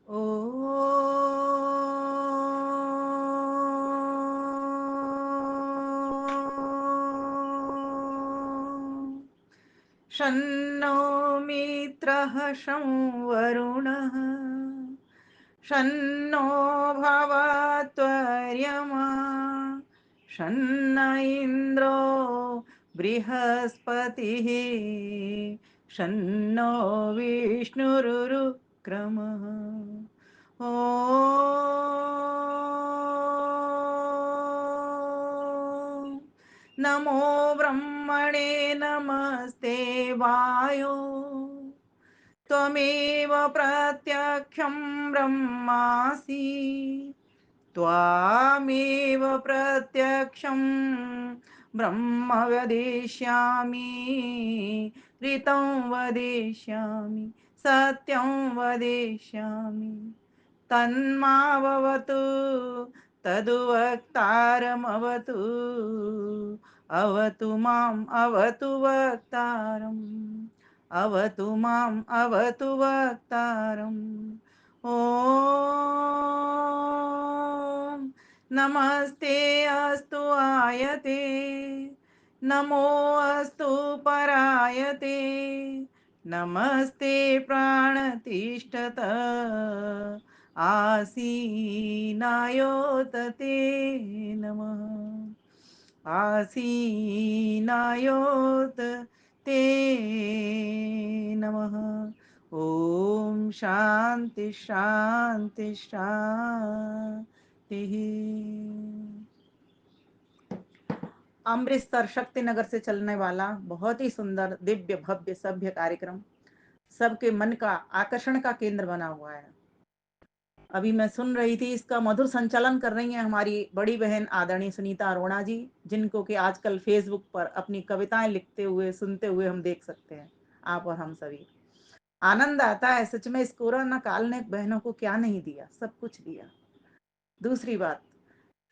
ॐ शन्नो मित्रः शं वरुणः शन्नो भवत्वर्यमा शन्न इन्द्रो बृहस्पतिः शन्नो विष्णुरुक्रमः ॐ नमो ब्रह्मणे नमस्ते वायो त्वमेव प्रत्यक्षं ब्रह्मासि त्वामेव प्रत्यक्षं ब्रह्म वदिष्यामि ऋतं वदिष्यामि सत्यं वदिष्यामि तन्मावतु तद्वक्तारमवतु अवतु माम् अवतु वक्तारम् अवतु माम् अवतु वक्तारम् ॐ नमस्ते अस्तु आयते नमो अस्तु परायते नमस्ते प्राणतिष्ठत आसीनायोतते नमः आसीनायोत ते नमः ओम शांति शांति शांति। अमृतसर शक्ति नगर से चलने वाला बहुत ही सुंदर दिव्य भव्य सभ्य कार्यक्रम सबके मन का आकर्षण का केंद्र बना हुआ है। अभी मैं सुन रही थी, इसका मधुर संचालन कर रही हैं हमारी बड़ी बहन आदरणीय सुनीता अरोड़ा जी, जिनको कि आजकल फेसबुक पर अपनी कविताएं लिखते हुए सुनते हुए हम देख सकते हैं, आप और हम सभी। आनंद आता है सच में, इस कोरोना काल ने बहनों को क्या नहीं दिया, सब कुछ दिया। दूसरी बात,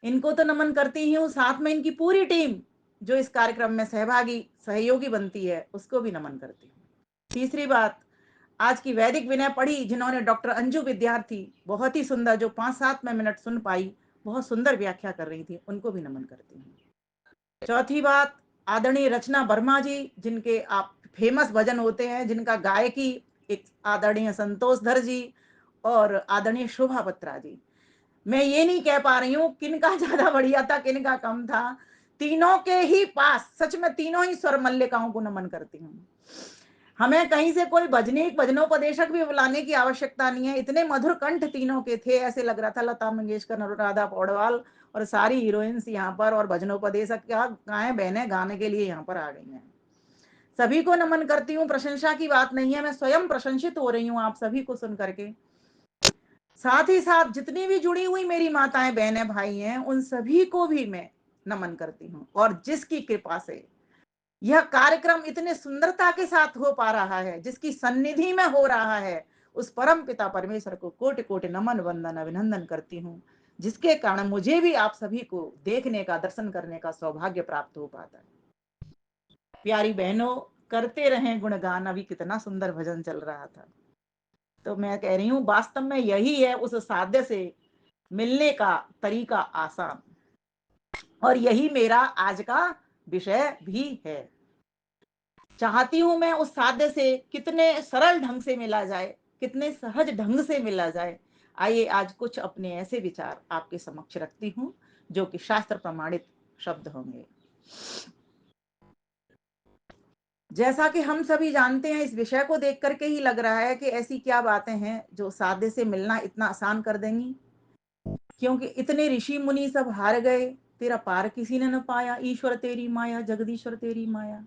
इनको तो नमन करती ही हूँ, साथ में इनकी पूरी टीम जो इस कार्यक्रम में सहभागी सहयोगी बनती है उसको भी नमन करती हूँ। तीसरी बात, आज की वैदिक विनय पढ़ी जिन्होंने डॉक्टर अंजू विद्यार्थी, बहुत ही सुंदर, जो 5-7 में मिनट सुन पाई, बहुत सुंदर व्याख्या कर रही थी, उनको भी नमन करती हूँ। चौथी बात, आदरणीय रचना वर्मा जी, जिनके आप फेमस भजन होते हैं, जिनका गायकी एक आदरणीय संतोष धर जी और आदरणीय शोभा बत्रा जी। मैं ये नहीं कह पा रही हूँ किनका ज्यादा बढ़िया था किनका कम था, तीनों के ही पास सच में तीनों ही स्वर मल्लिकाओं को नमन करती हूँ। हमें कहीं से कोई भजनोपदेशक भी बुलाने की आवश्यकता नहीं है, इतने मधुर कंठ तीनों के थे, ऐसे लग रहा था लता मंगेशकर, अनुराधा पौडवाल और सारी हीरोइंस यहाँ पर और भजनोपदेशक क्या गाए बहने गाने के लिए यहाँ पर आ गई हैं। सभी को नमन करती हूँ, प्रशंसा की बात नहीं है, मैं स्वयं प्रशंसित हो रही हूँ आप सभी को सुन करके। साथ ही साथ जितनी भी जुड़ी हुई मेरी माताएं बहनें भाई हैं, उन सभी को भी मैं नमन करती हूँ। और जिसकी कृपा से यह कार्यक्रम इतने सुंदरता के साथ हो पा रहा है, जिसकी सन्निधि में हो रहा है, उस परम पिता परमेश्वर को कोटि कोटि नमन वंदन अभिनंदन करती हूँ, जिसके कारण मुझे भी आप सभी को देखने का दर्शन करने का सौभाग्य प्राप्त हो पाता है। प्यारी बहनों, करते रहें गुणगान, अभी कितना सुंदर भजन चल रहा था। तो मैं कह रही हूँ वास्तव में यही है उस साध्य से मिलने का तरीका आसान, और यही मेरा आज का विषय भी है। चाहती हूं मैं उस साध्य से कितने सरल ढंग से मिला जाए, कितने सहज ढंग से मिला जाए। आइए आज कुछ अपने ऐसे विचार आपके समक्ष रखती हूं जो कि शास्त्र प्रमाणित शब्द होंगे। जैसा कि हम सभी जानते हैं, इस विषय को देख करके ही लग रहा है कि ऐसी क्या बातें हैं जो साध्य से मिलना इतना आसान कर देंगी, क्योंकि इतने ऋषि मुनि सब हार गए, तेरा पार किसी ने न पाया, ईश्वर तेरी माया जगदीश्वर तेरी माया।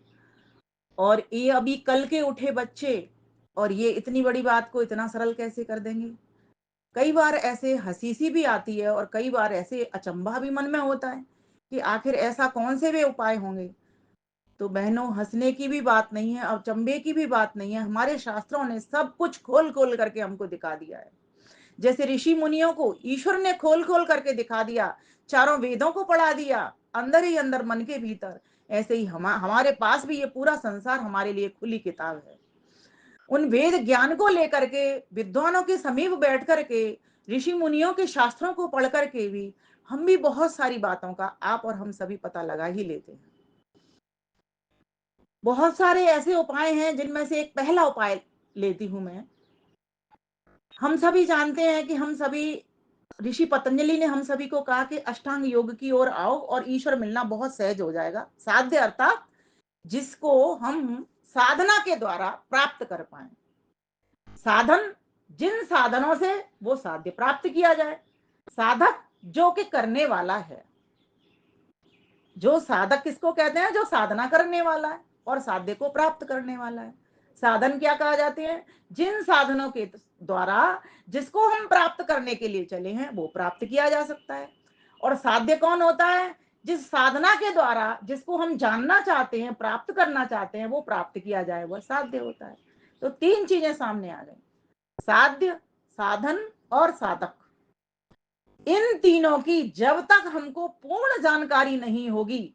और ये अभी कल के उठे बच्चे, और ये इतनी बड़ी बात को इतना सरल कैसे कर देंगे। कई बार ऐसे हंसी सी भी आती है और कई बार ऐसे अचंभा भी मन में होता है कि आखिर ऐसा कौन से वे उपाय होंगे। तो बहनों, हंसने की भी बात नहीं है, अचंभे की भी बात नहीं है, हमारे शास्त्रों ने सब कुछ खोल खोल करके हमको दिखा दिया है। जैसे ऋषि मुनियों को ईश्वर ने खोल खोल करके दिखा दिया, चारों वेदों को पढ़ा दिया अंदर ही अंदर मन के भीतर, ऐसे ही हमारे पास भी ये पूरा संसार हमारे लिए खुली किताब है। उन वेद ज्ञान को लेकर के विद्वानों के समीप बैठ कर के ऋषि मुनियों के शास्त्रों को पढ़ कर के भी हम भी बहुत सारी बातों का आप और हम सभी पता लगा ही लेते हैं। बहुत सारे ऐसे उपाय हैं जिनमें से एक पहला उपाय लेती हूं मैं। हम सभी जानते हैं कि हम सभी ऋषि पतंजलि ने हम सभी को कहा कि अष्टांग योग की ओर आओ और ईश्वर मिलना बहुत सहज हो जाएगा। साध्य अर्थात जिसको हम साधना के द्वारा प्राप्त कर पाए। साधन जिन साधनों से वो साध्य प्राप्त किया जाए। साधक जो कि करने वाला है। जो साधक किसको कहते हैं? जो साधना करने वाला है और साध्य को प्राप्त करने वाला है। साधन क्या कहा जाते हैं? जिन साधनों के द्वारा जिसको हम प्राप्त करने के लिए चले हैं वो प्राप्त किया जा सकता है। और साध्य कौन होता है? जिस साधना के द्वारा जिसको हम जानना चाहते हैं, प्राप्त करना चाहते हैं, वो प्राप्त किया जाए, वह साध्य होता है। तो तीन चीजें सामने आ गई, साध्य, साधन और साधक। इन तीनों की जब तक हमको पूर्ण जानकारी नहीं होगी,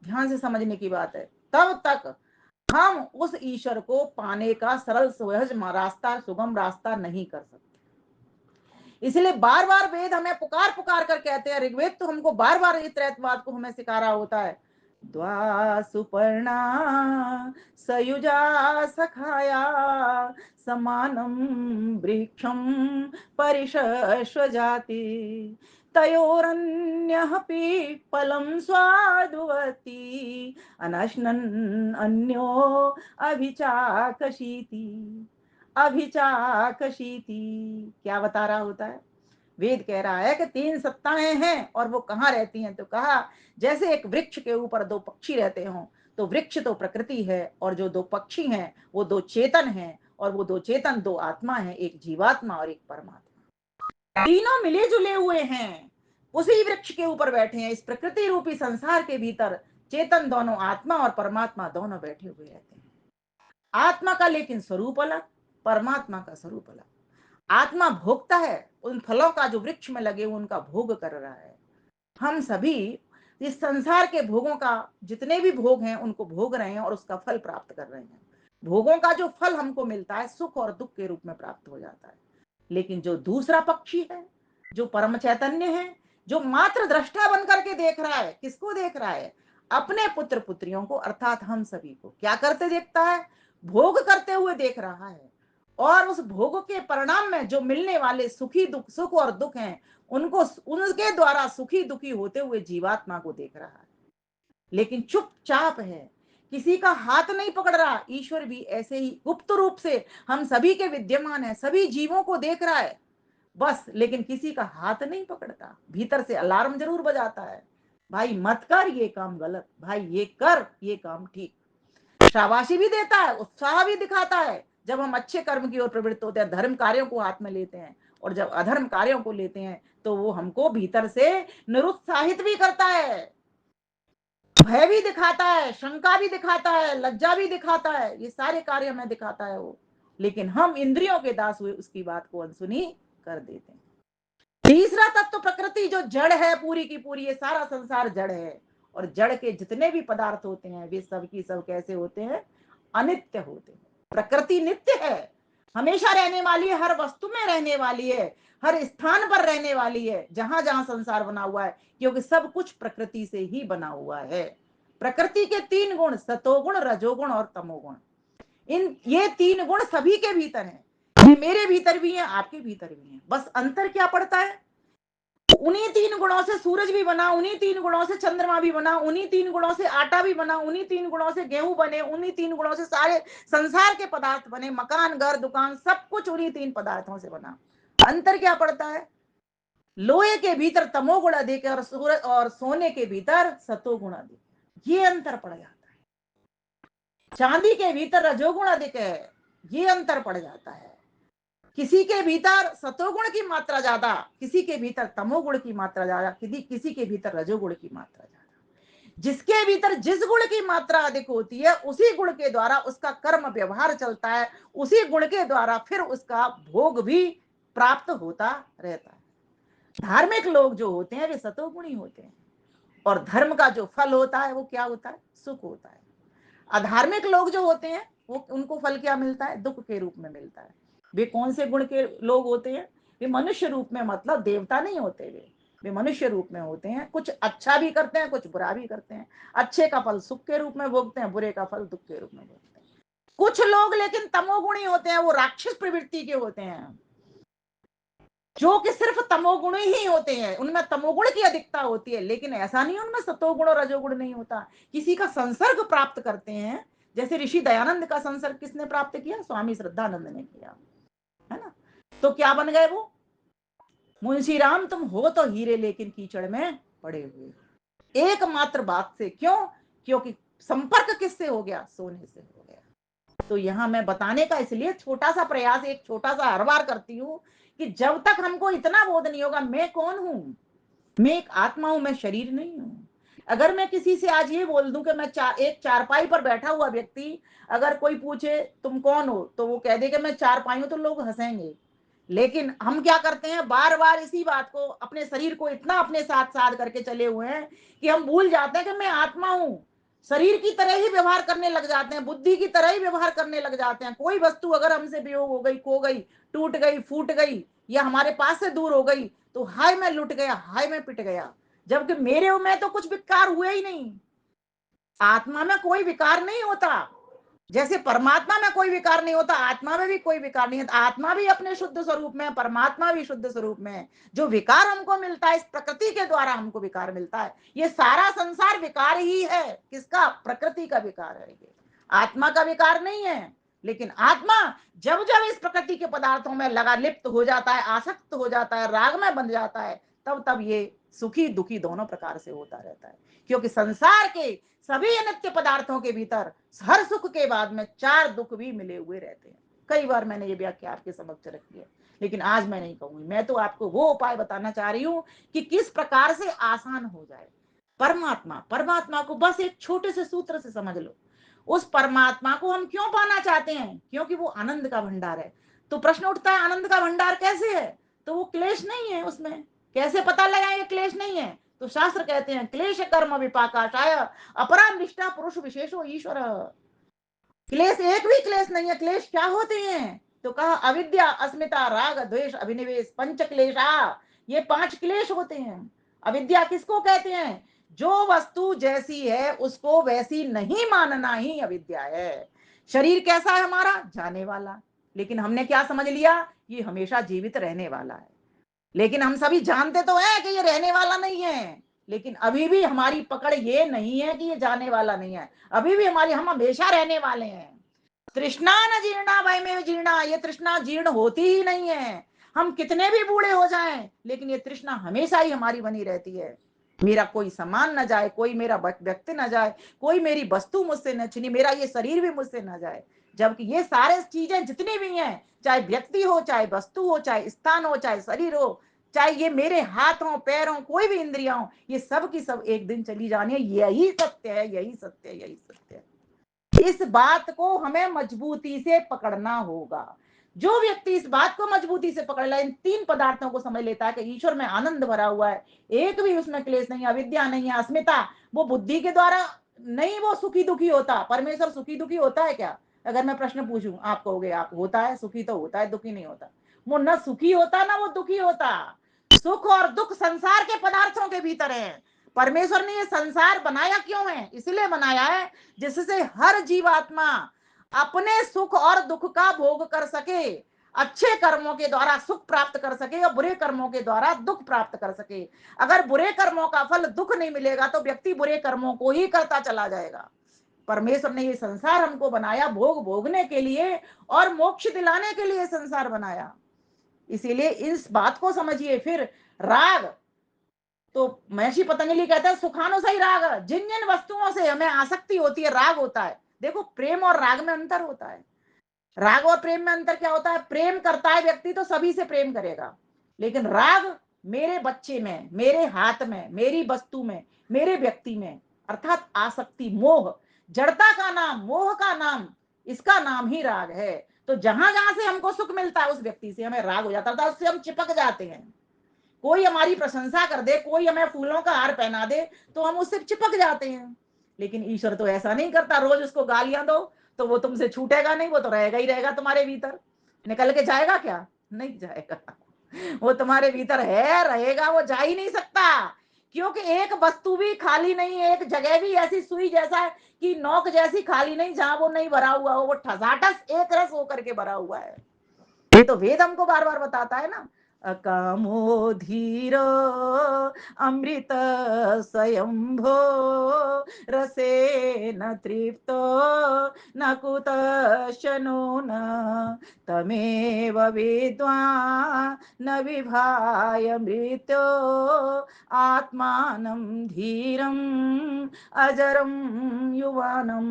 ध्यान से समझने की बात है, तब तक हम उस ईश्वर को पाने का सरल सहज रास्ता, सुगम रास्ता नहीं कर सकते। इसलिए बार बार वेद हमें पुकार पुकार कर कहते हैं, ऋग्वेद तो हमको बार बार इस त्रैतवाद को हमें सिखा रहा होता है। द्वा सुपर्णा सयुजा सखाया समानम वृक्षम परिशस्वजाति तयोरन्यः पीपलं स्वादुवती अनश्नन् अन्यो अभिचाकशीति। अभिचाकशीति क्या बता रहा होता है? वेद कह रहा है कि तीन सत्ताएं हैं और वो कहाँ रहती हैं? तो कहा जैसे एक वृक्ष के ऊपर दो पक्षी रहते हों, तो वृक्ष तो प्रकृति है और जो दो पक्षी हैं वो दो चेतन हैं, और वो दो चेतन दो आत्मा हैं, एक जीवात्मा और एक परमात्मा। तीनों मिले जुले हुए हैं, उसी वृक्ष के ऊपर बैठे हैं। इस प्रकृति रूपी संसार के भीतर चेतन दोनों, आत्मा और परमात्मा दोनों बैठे हुए रहते हैं। आत्मा का लेकिन स्वरूप अलग, परमात्मा का स्वरूप अलग। आत्मा भोगता है, उन फलों का जो वृक्ष में लगे उनका भोग कर रहा है। हम सभी इस संसार के भोगों का, जितने भी भोग हैं उनको भोग रहे हैं और उसका फल प्राप्त कर रहे हैं। भोगों का जो फल हमको मिलता है सुख और दुख के रूप में प्राप्त हो जाता है। लेकिन जो दूसरा पक्षी है, जो परम चैतन्य है, जो मात्र दृष्टा बन करके देख रहा है, किसको देख रहा है? अपने पुत्र पुत्रियों को, अर्थात हम सभी को क्या करते देखता है? भोग करते हुए देख रहा है। और उस भोग के परिणाम में जो मिलने वाले सुखी दुख, सुख और दुख हैं, उनको उनके द्वारा सुखी दुखी होते हुए जीवात्मा को देख रहा है। लेकिन चुपचाप है, किसी का हाथ नहीं पकड़ रहा। ईश्वर भी ऐसे ही गुप्त रूप से हम सभी के विद्यमान है, सभी जीवों को देख रहा है बस, लेकिन किसी का हाथ नहीं पकड़ता। भीतर से अलार्म जरूर बजाता है, भाई मत कर ये काम गलत, भाई ये कर ये काम ठीक। शाबाशी भी देता है, उत्साह भी दिखाता है जब हम अच्छे कर्म की ओर प्रवृत्त होते हैं, धर्म कार्यों को हाथ में लेते हैं। और जब अधर्म कार्यों को लेते हैं तो वो हमको भीतर से निरुत्साहित भी करता है, भय भी दिखाता है, शंका भी दिखाता है, लज्जा भी दिखाता है, ये सारे कार्य हमें दिखाता है वो। लेकिन हम इंद्रियों के दास हुए उसकी बात को अनसुनी कर देते हैं। तीसरा तत्व प्रकृति, जो जड़ है पूरी की पूरी, ये सारा संसार जड़ है। और जड़ के जितने भी पदार्थ होते हैं वे सब की सब कैसे होते हैं? अनित्य होते हैं। प्रकृति नित्य है, हमेशा रहने वाली है, हर वस्तु में रहने वाली है, हर स्थान पर रहने वाली है जहां जहां संसार बना हुआ है, क्योंकि सब कुछ प्रकृति से ही बना हुआ है। प्रकृति के तीन गुण, सतोगुण, रजोगुण और तमोगुण, इन ये तीन गुण सभी के भीतर हैं। ये मेरे भीतर भी हैं, आपके भीतर भी हैं। बस अंतर क्या पड़ता है? उन्हीं तीन गुणों से सूरज भी बना, उन्हीं तीन गुणों से चंद्रमा भी बना, उन्हीं तीन गुणों से आटा भी बना, उन्हीं तीन गुणों से गेहूं बने, उन्हीं तीन गुणों से सारे संसार के पदार्थ बने, मकान, घर, दुकान, सब कुछ उन्हीं तीन पदार्थों से बना। अंतर क्या पड़ता है? लोहे के भीतर तमोगुण अधिक है और सूरज और सोने के भीतर सतोगुण अधिक, ये अंतर पड़ जाता है। चांदी के भीतर रजोगुण अधिक है, ये अंतर पड़ जाता है। किसी के भीतर सतोगुण की मात्रा ज्यादा, किसी के भीतर तमोगुण की मात्रा ज्यादा, किसी के भीतर रजोगुण की मात्रा ज्यादा। जिसके भीतर जिस गुण की मात्रा अधिक होती है उसी गुण के द्वारा उसका कर्म व्यवहार चलता है, उसी गुण के द्वारा फिर उसका भोग भी प्राप्त होता रहता है। धार्मिक लोग जो होते हैं वे सतोगुणी होते हैं, और धर्म का जो फल होता है वो क्या होता है? सुख होता है। अधार्मिक लोग जो होते हैं वो उनको फल क्या मिलता है? दुख के रूप में मिलता है। वे कौन से गुण के लोग होते हैं? वे मनुष्य रूप में, मतलब देवता नहीं होते वे मनुष्य रूप में होते हैं। कुछ अच्छा भी करते हैं, कुछ बुरा भी करते हैं। अच्छे का फल सुख के रूप में भोगते हैं, बुरे का फल दुख के रूप में भोगते हैं। कुछ लोग लेकिन तमोगुणी होते हैं, वो राक्षस प्रवृत्ति के होते हैं, जो कि सिर्फ तमोगुण ही होते हैं, उनमें तमोगुण की अधिकता होती है, लेकिन ऐसा नहीं उनमें सतोगुण और रजोगुण नहीं होता। किसी का संसर्ग प्राप्त करते हैं, जैसे ऋषि दयानंद का संसर्ग किसने प्राप्त किया? स्वामी श्रद्धानंद ने किया, है ना? तो क्या बन गए वो? मुंशी राम तुम हो तो हीरे, लेकिन कीचड़ में पड़े हुए। एकमात्र बात से। क्यों? क्योंकि संपर्क किससे हो गया? सोने से हो गया। तो यहां मैं बताने का इसलिए छोटा सा प्रयास, एक छोटा सा हर बार करती हूं कि जब तक हमको इतना बोध नहीं होगा मैं कौन हूं, मैं एक आत्मा हूं, मैं शरीर नहीं हूं। अगर मैं किसी से आज ये बोल दूं कि मैं एक चारपाई पर बैठा हुआ व्यक्ति, अगर कोई पूछे तुम कौन हो, तो वो कह दे कि मैं चारपाई हूं, तो लोग हंसेंगे। लेकिन हम क्या करते हैं, बार बार इसी बात को, अपने शरीर को इतना अपने साथ साथ करके चले हुए हैं कि हम भूल जाते हैं कि मैं आत्मा हूं। शरीर की तरह ही व्यवहार करने लग जाते हैं, बुद्धि की तरह ही व्यवहार करने लग जाते हैं। कोई वस्तु अगर हमसे वियोग हो गई, खो गई, टूट गई, फूट गई, या हमारे पास से दूर हो गई, तो हाय मैं लुट गया, हाय मैं पिट गया। जबकि मेरे में तो कुछ विकार हुए ही नहीं। आत्मा में कोई विकार नहीं होता। जैसे परमात्मा में कोई विकार नहीं होता, आत्मा में भी कोई विकार नहीं है। आत्मा भी अपने शुद्ध स्वरूप में, परमात्मा भी शुद्ध स्वरूप में है। जो विकार हमको मिलता है, इस प्रकृति के द्वारा हमको विकार मिलता है। ये सारा संसार विकार ही है। किसका? प्रकृति का विकार है ये, आत्मा का विकार नहीं है। लेकिन आत्मा जब जब इस प्रकृति के पदार्थों में लगा लिप्त हो जाता है, आसक्त हो जाता है, राग में बन जाता है, तब तब ये सुखी दुखी दोनों प्रकार से होता रहता है। क्योंकि संसार के सभी अनित्य पदार्थों के भीतर हर सुख के बाद में चार दुख भी मिले हुए रहते हैं। कई बार मैंने ये व्याख्या आपके समक्ष रखी है, लेकिन आज मैं नहीं कहूंगी। मैं तो आपको वो उपाय बताना चाह रही हूं कि किस प्रकार से आसान हो जाए। परमात्मा, परमात्मा को बस एक छोटे से सूत्र से समझ लो। उस परमात्मा को हम क्यों पाना चाहते हैं? क्योंकि वो आनंद का भंडार है। तो प्रश्न उठता है, आनंद का भंडार कैसे है? तो वो क्लेश नहीं है उसमें। कैसे पता लगाएंगे क्लेश नहीं है? तो शास्त्र कहते हैं, क्लेश कर्म विपाकाशाय अपरा निष्ठा पुरुष विशेषो ईश्वर। क्लेश एक भी क्लेश नहीं है। क्लेश क्या होते हैं? तो कहा अविद्या, अस्मिता, राग, द्वेष, अभिनिवेश, पंच क्लेशा। ये पांच क्लेश होते हैं। अविद्या किसको कहते हैं? जो वस्तु जैसी है उसको वैसी नहीं मानना ही अविद्या है। शरीर कैसा है हमारा? जाने वाला। लेकिन हमने क्या समझ लिया? ये हमेशा जीवित रहने वाला है। लेकिन हम सभी जानते तो हैं कि ये रहने वाला नहीं है। लेकिन अभी भी हमारी पकड़ ये नहीं है कि ये जाने वाला नहीं है। अभी भी हम हमेशा रहने वाले हैं। तृष्णा न जीर्णा भय में जीर्णा, ये तृष्णा जीर्ण होती ही नहीं है। हम कितने भी बूढ़े हो जाएं, लेकिन ये तृष्णा हमेशा ही हमारी बनी रहती है। मेरा कोई सम्मान न जाए, कोई मेरा व्यक्ति न जाए, कोई मेरी वस्तु मुझसे न छिनी, मेरा ये शरीर भी मुझसे न जाए। जबकि ये सारे चीजें जितनी भी हैं, चाहे व्यक्ति हो, चाहे वस्तु हो, चाहे स्थान हो, चाहे शरीर हो, चाहे ये मेरे हाथ हो, पैर हो, कोई भी इंद्रियां हो, ये सब की सब एक दिन चली जानी है। यही सत्य है, यही सत्य है, यही सत्य है। इस बात को हमें मजबूती से पकड़ना होगा। जो व्यक्ति इस बात को मजबूती से पकड़ ले, इन तीन पदार्थों को समझ लेता है कि ईश्वर में आनंद भरा हुआ है, एक भी उसमें क्लेश नहीं है, अविद्या नहीं है, अस्मिता, वो बुद्धि के द्वारा नहीं वो सुखी दुखी होता। परमेश्वर सुखी दुखी होता है क्या? अगर मैं प्रश्न पूछूं, आप कहोगे आप होता है, सुखी तो होता है, दुखी नहीं होता। वो न सुखी होता ना वो दुखी होता। सुख और दुख संसार के पदार्थों के भीतर है। परमेश्वर ने ये संसार बनाया क्यों है? इसलिए बनाया है जिससे हर जीवात्मा अपने सुख और दुख का भोग कर सके, अच्छे कर्मों के द्वारा सुख प्राप्त कर सके और बुरे कर्मों के द्वारा दुख प्राप्त कर सके। अगर बुरे कर्मों का फल दुख नहीं मिलेगा तो व्यक्ति बुरे कर्मों को ही करता चला जाएगा। परमेश्वर ने ये संसार हमको बनाया भोग भोगने के लिए और मोक्ष दिलाने के लिए संसार बनाया। इसीलिए इस बात को समझिए। फिर राग, तो महर्षि पतंजलि कहते हैं सुखानुसई राग, जिन जिन वस्तुओं से हमें आसक्ति होती है राग होता है। देखो प्रेम और राग में अंतर होता है। राग और प्रेम में अंतर क्या होता है? प्रेम करता है व्यक्ति तो सभी से प्रेम करेगा, लेकिन राग मेरे बच्चे में, मेरे हाथ में, मेरी वस्तु में, मेरे व्यक्ति में, अर्थात आसक्ति, मोह, जड़ता का नाम, मोह का नाम, इसका नाम ही राग है। तो जहां जहां से हमको सुख मिलता है उस व्यक्ति से हमें राग हो जाता है, उससे हम चिपक जाते हैं। कोई हमारी प्रशंसा कर दे, कोई हमें फूलों का हार पहना दे, तो हम उससे चिपक जाते हैं। लेकिन ईश्वर तो ऐसा नहीं करता, रोज उसको गालियां दो तो वो तुमसे छूटेगा नहीं, वो तो रहेगा ही रहेगा तुम्हारे भीतर। निकल के जाएगा क्या? नहीं जाएगा। वो तुम्हारे भीतर है, रहेगा, वो जा ही नहीं सकता। क्योंकि एक वस्तु भी खाली नहीं है, एक जगह भी ऐसी सुई जैसा है कि नोक जैसी खाली नहीं जहां वो नहीं भरा हुआ हो, वो ठसाठस एक रस होकर के भरा हुआ है। ये तो वेद हमको बार बार बताता है ना। अकामो धीरो अमृत स्वयंभो रसे न तृप्तो न कुतश्चनो न तमेव विद्वा न विभाय मृत्यो आत्मानं धीरम अजरम युवानम।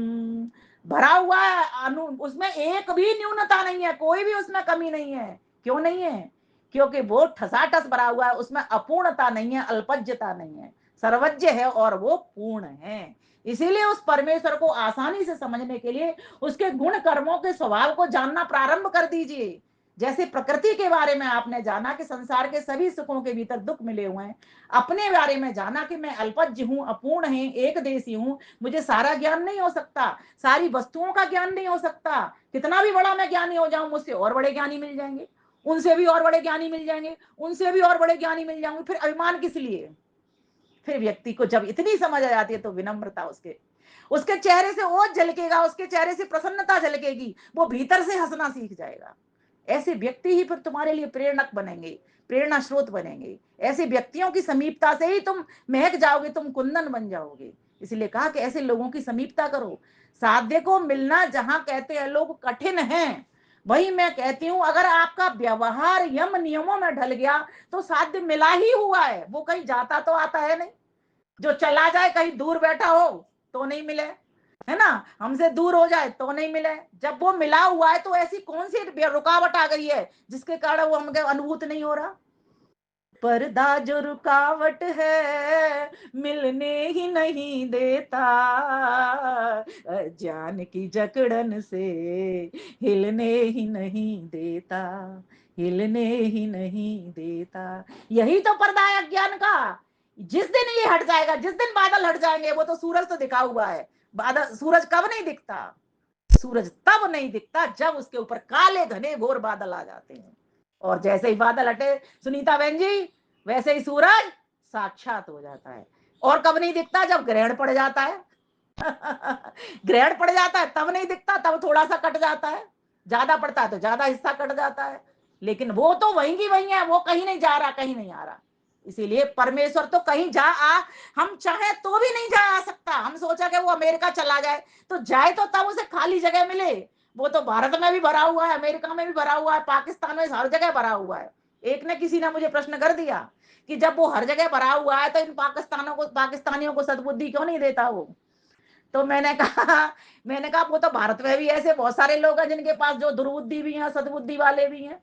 भरा हुआ है उसमें एक भी न्यूनता नहीं है, कोई भी उसमें कमी नहीं है। क्यों नहीं है? क्योंकि वो ठसाठस भरा हुआ है, उसमें अपूर्णता नहीं है, अल्पज्यता नहीं है, सर्वज्ञ है और वो पूर्ण है। इसीलिए उस परमेश्वर को आसानी से समझने के लिए उसके गुण कर्मों के स्वभाव को जानना प्रारंभ कर दीजिए। जैसे प्रकृति के बारे में आपने जाना कि संसार के सभी सुखों के भीतर दुख मिले हुए हैं, अपने बारे में जाना कि मैं अल्पज्य हूं, अपूर्ण है, एक देशी हूं, मुझे सारा ज्ञान नहीं हो सकता, सारी वस्तुओं का ज्ञान नहीं हो सकता। कितना भी बड़ा मैं ज्ञानी हो जाऊं, मुझसे और बड़े ज्ञानी मिल जाएंगे, उनसे भी और बड़े ज्ञानी मिल जाएंगे, उनसे भी और बड़े ज्ञानी मिल जाएंगे, फिर अभिमान किस लिए? फिर व्यक्ति को जब इतनी समझ आ जाती है तो विनम्रता उसके उसके चेहरे से ओज झलकेगा, उसके चेहरे से प्रसन्नता झलकेगी, वो भीतर से हंसना सीख जाएगा। ऐसे व्यक्ति ही फिर तुम्हारे लिए प्रेरक बनेंगे, प्रेरणा स्रोत बनेंगे। ऐसे व्यक्तियों की समीपता से ही तुम महक जाओगे, तुम कुंदन बन जाओगे। इसलिए कहा कि ऐसे लोगों की समीपता करो। साध्य को मिलना जहां कहते हैं लोग कठिन है, वही मैं कहती हूं अगर आपका व्यवहार यम नियमों में ढल गया तो साध्य मिला ही हुआ है। वो कहीं जाता तो आता है नहीं। जो चला जाए, कहीं दूर बैठा हो तो नहीं मिले, है ना, हमसे दूर हो जाए तो नहीं मिले। जब वो मिला हुआ है तो ऐसी कौन सी रुकावट आ गई है जिसके कारण वो हमको अनुभूत नहीं हो रहा? पर्दा जो रुकावट है मिलने ही नहीं देता, जान की जकड़न से हिलने ही नहीं देता, हिलने ही नहीं देता। यही तो पर्दा है अज्ञान का। जिस दिन ये हट जाएगा, जिस दिन बादल हट जाएंगे, वो तो सूरज तो दिखा हुआ है, बादल सूरज कब नहीं दिखता? सूरज तब नहीं दिखता जब उसके ऊपर काले घने घोर बादल आ जाते हैं। और जैसे ही बादल हटे सुनीता बहन जी, वैसे ही सूरज साक्षात हो जाता है। और कब नहीं दिखता? जब ग्रहण पड़ जाता है। ग्रहण पड़ जाता है तब नहीं दिखता, तब थोड़ा सा कट जाता है, ज्यादा पड़ता है तो ज्यादा हिस्सा कट जाता है, लेकिन वो तो वहीं की वहीं है, वो कहीं नहीं जा रहा, कहीं नहीं आ रहा। इसीलिए परमेश्वर तो कहीं जा आ, हम चाहे तो भी नहीं जा आ सकता। हम सोचा कि वो अमेरिका चला जाए, तो जाए तो तब उसे खाली जगह मिले। वो तो भारत में भी भरा हुआ है, अमेरिका में भी भरा हुआ है, पाकिस्तान में हर जगह भरा हुआ है। एक ने किसी ने मुझे प्रश्न कर दिया कि जब वो हर जगह भरा हुआ है तो इन पाकिस्तानियों को सद्बुद्धि क्यों नहीं देता वो? तो मैंने कहा वो तो भारत में भी ऐसे बहुत सारे लोग हैं जिनके पास जो दुर्बुद्धि भी है, सद्बुद्धि वाले भी हैं,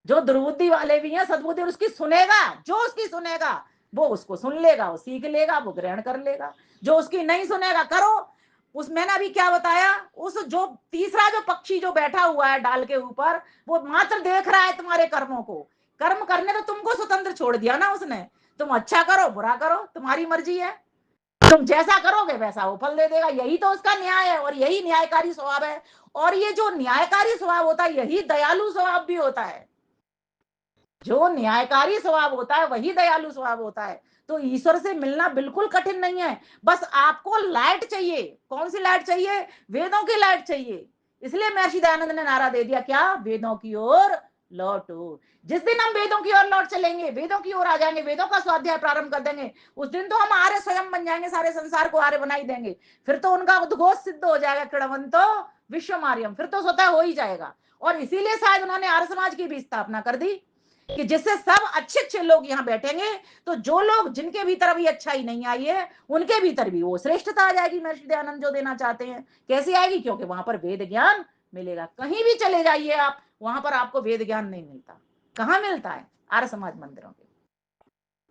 जो दुर्बुद्धि वाले भी हैं, सद्बुद्धि उसकी सुनेगा, जो उसकी सुनेगा वो उसको सुन लेगा, वो सीख लेगा, वो ग्रहण कर लेगा। जो उसकी नहीं सुनेगा, करो उस मैंने अभी क्या बताया, उस जो तीसरा जो पक्षी जो बैठा हुआ है डाल के ऊपर, वो मात्र देख रहा है तुम्हारे कर्मों को। कर्म करने तो तुमको स्वतंत्र छोड़ दिया ना उसने। तुम अच्छा करो बुरा करो तुम्हारी मर्जी है, तुम जैसा करोगे वैसा वो फल दे देगा। यही तो उसका न्याय है और यही न्यायकारी स्वभाव है। और ये जो न्यायकारी स्वभाव होता है यही दयालु स्वभाव भी होता है। जो न्यायकारी स्वभाव होता है वही दयालु स्वभाव होता है। तो ईश्वर से मिलना बिल्कुल कठिन नहीं है। बस आपको लाइट चाहिए। कौन सी लाइट चाहिए? वेदों की लाइट चाहिए। इसलिए महर्षि दयानंद ने नारा दे दिया, क्या? वेदों की ओर लौटो। जिस दिन हम वेदों की ओर लौट चलेंगे, वेदों की ओर आ जाएंगे, वेदों का स्वाध्याय प्रारंभ कर देंगे, उस दिन तो हम आर्य स्वयं बन जाएंगे, सारे संसार को आर्य बना ही देंगे। फिर तो उनका उद्घोष सिद्ध हो जाएगा, कृणवंतो विश्वमार्यम, फिर तो स्वतः हो ही जाएगा। और इसीलिए शायद उन्होंने आर्य समाज की भी स्थापना कर दी कि जिससे सब अच्छे अच्छे लोग यहाँ बैठेंगे, तो जो लोग जिनके भीतर अभी अच्छाई नहीं आई है उनके भीतर भी वो श्रेष्ठता आ जाएगी। महर्षि दयानंद जो देना चाहते हैं कैसे आएगी? क्योंकि वहां पर वेद ज्ञान मिलेगा। कहीं भी चले जाइए आप, वहां पर आपको वेद ज्ञान नहीं मिलता। कहाँ मिलता है? आर्य समाज मंदिरों के।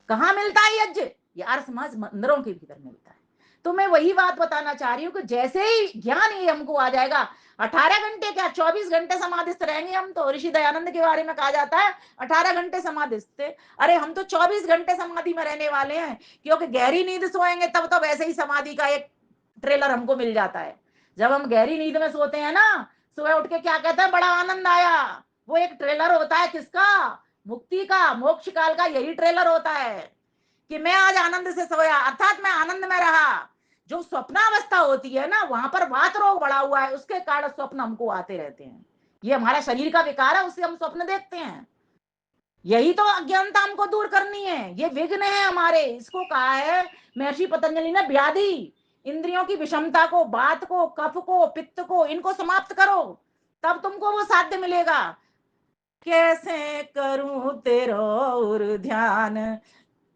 कहाँ मिलता है यज्ञ? ये आर्य समाज मंदिरों के भीतर मिलता है। तो मैं वही बात बताना चाह रही हूँ कि जैसे ही ज्ञान ये हमको आ जाएगा, 18 घंटे क्या 24 घंटे समाधिस्थ रहेंगे हम तो। ऋषि दयानंद के बारे में कहा जाता है 18 घंटे समाधिस्थ। अरे हम तो 24 घंटे समाधि में रहने वाले हैं, क्योंकि गहरी नींद सोएंगे तब तो वैसे ही समाधि का एक ट्रेलर हमको मिल जाता है। जब हम गहरी नींद में सोते हैं ना, सुबह उठ के क्या कहते हैं, बड़ा आनंद आया। वो एक ट्रेलर होता है किसका, मुक्ति का, मोक्ष काल का यही ट्रेलर होता है कि मैं आज आनंद से सोया, अर्थात मैं आनंद में रहा। जो स्वप्नावस्था होती है ना, वहां पर वात रोग बढ़ा हुआ है, उसके कारण स्वप्न हमको आते रहते हैं। ये हमारा शरीर का विकार है, उससे हम स्वप्न देखते हैं। यही तो अज्ञानता हमको दूर करनी है, ये विघ्न है हमारे। इसको कहा है महर्षि पतंजलि ने व्याधि। इंद्रियों की विषमता को, बात को, कफ को, पित्त को, इनको समाप्त करो, तब तुमको वो साध्य मिलेगा। कैसे करूं तेरो और ध्यान,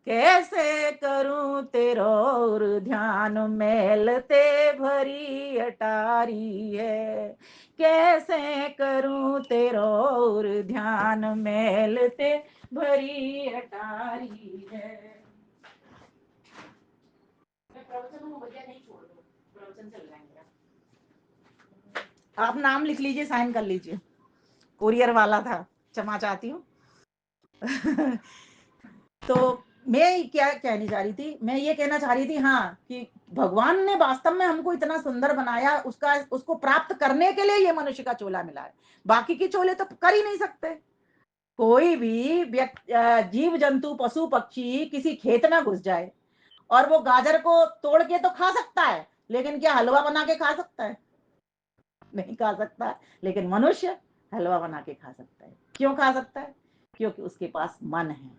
कैसे करूं तेरो और ध्यान, मेलते भरी अटारी है। कैसे करूं तेरो और ध्यान, मेलते भरी अटारी है। मैं प्रवचन को बजाय नहीं छोड़ दूं, प्रवचन चल जाएंगे। आप नाम लिख लीजिए, साइन कर लीजिए। कुरियर वाला था, क्षमा चाहती हूँ। तो मैं क्या कहनी चाह रही थी, मैं ये कहना चाह रही थी, हाँ, कि भगवान ने वास्तव में हमको इतना सुंदर बनाया, उसको प्राप्त करने के लिए ये मनुष्य का चोला मिला है। बाकी के चोले तो कर ही नहीं सकते। कोई भी जीव जंतु, पशु पक्षी किसी खेत में घुस जाए और वो गाजर को तोड़ के तो खा सकता है, लेकिन क्या हलवा बना के खा सकता है? नहीं खा सकता। लेकिन मनुष्य हलवा बना के खा सकता है। क्यों खा सकता है? क्योंकि उसके पास मन है,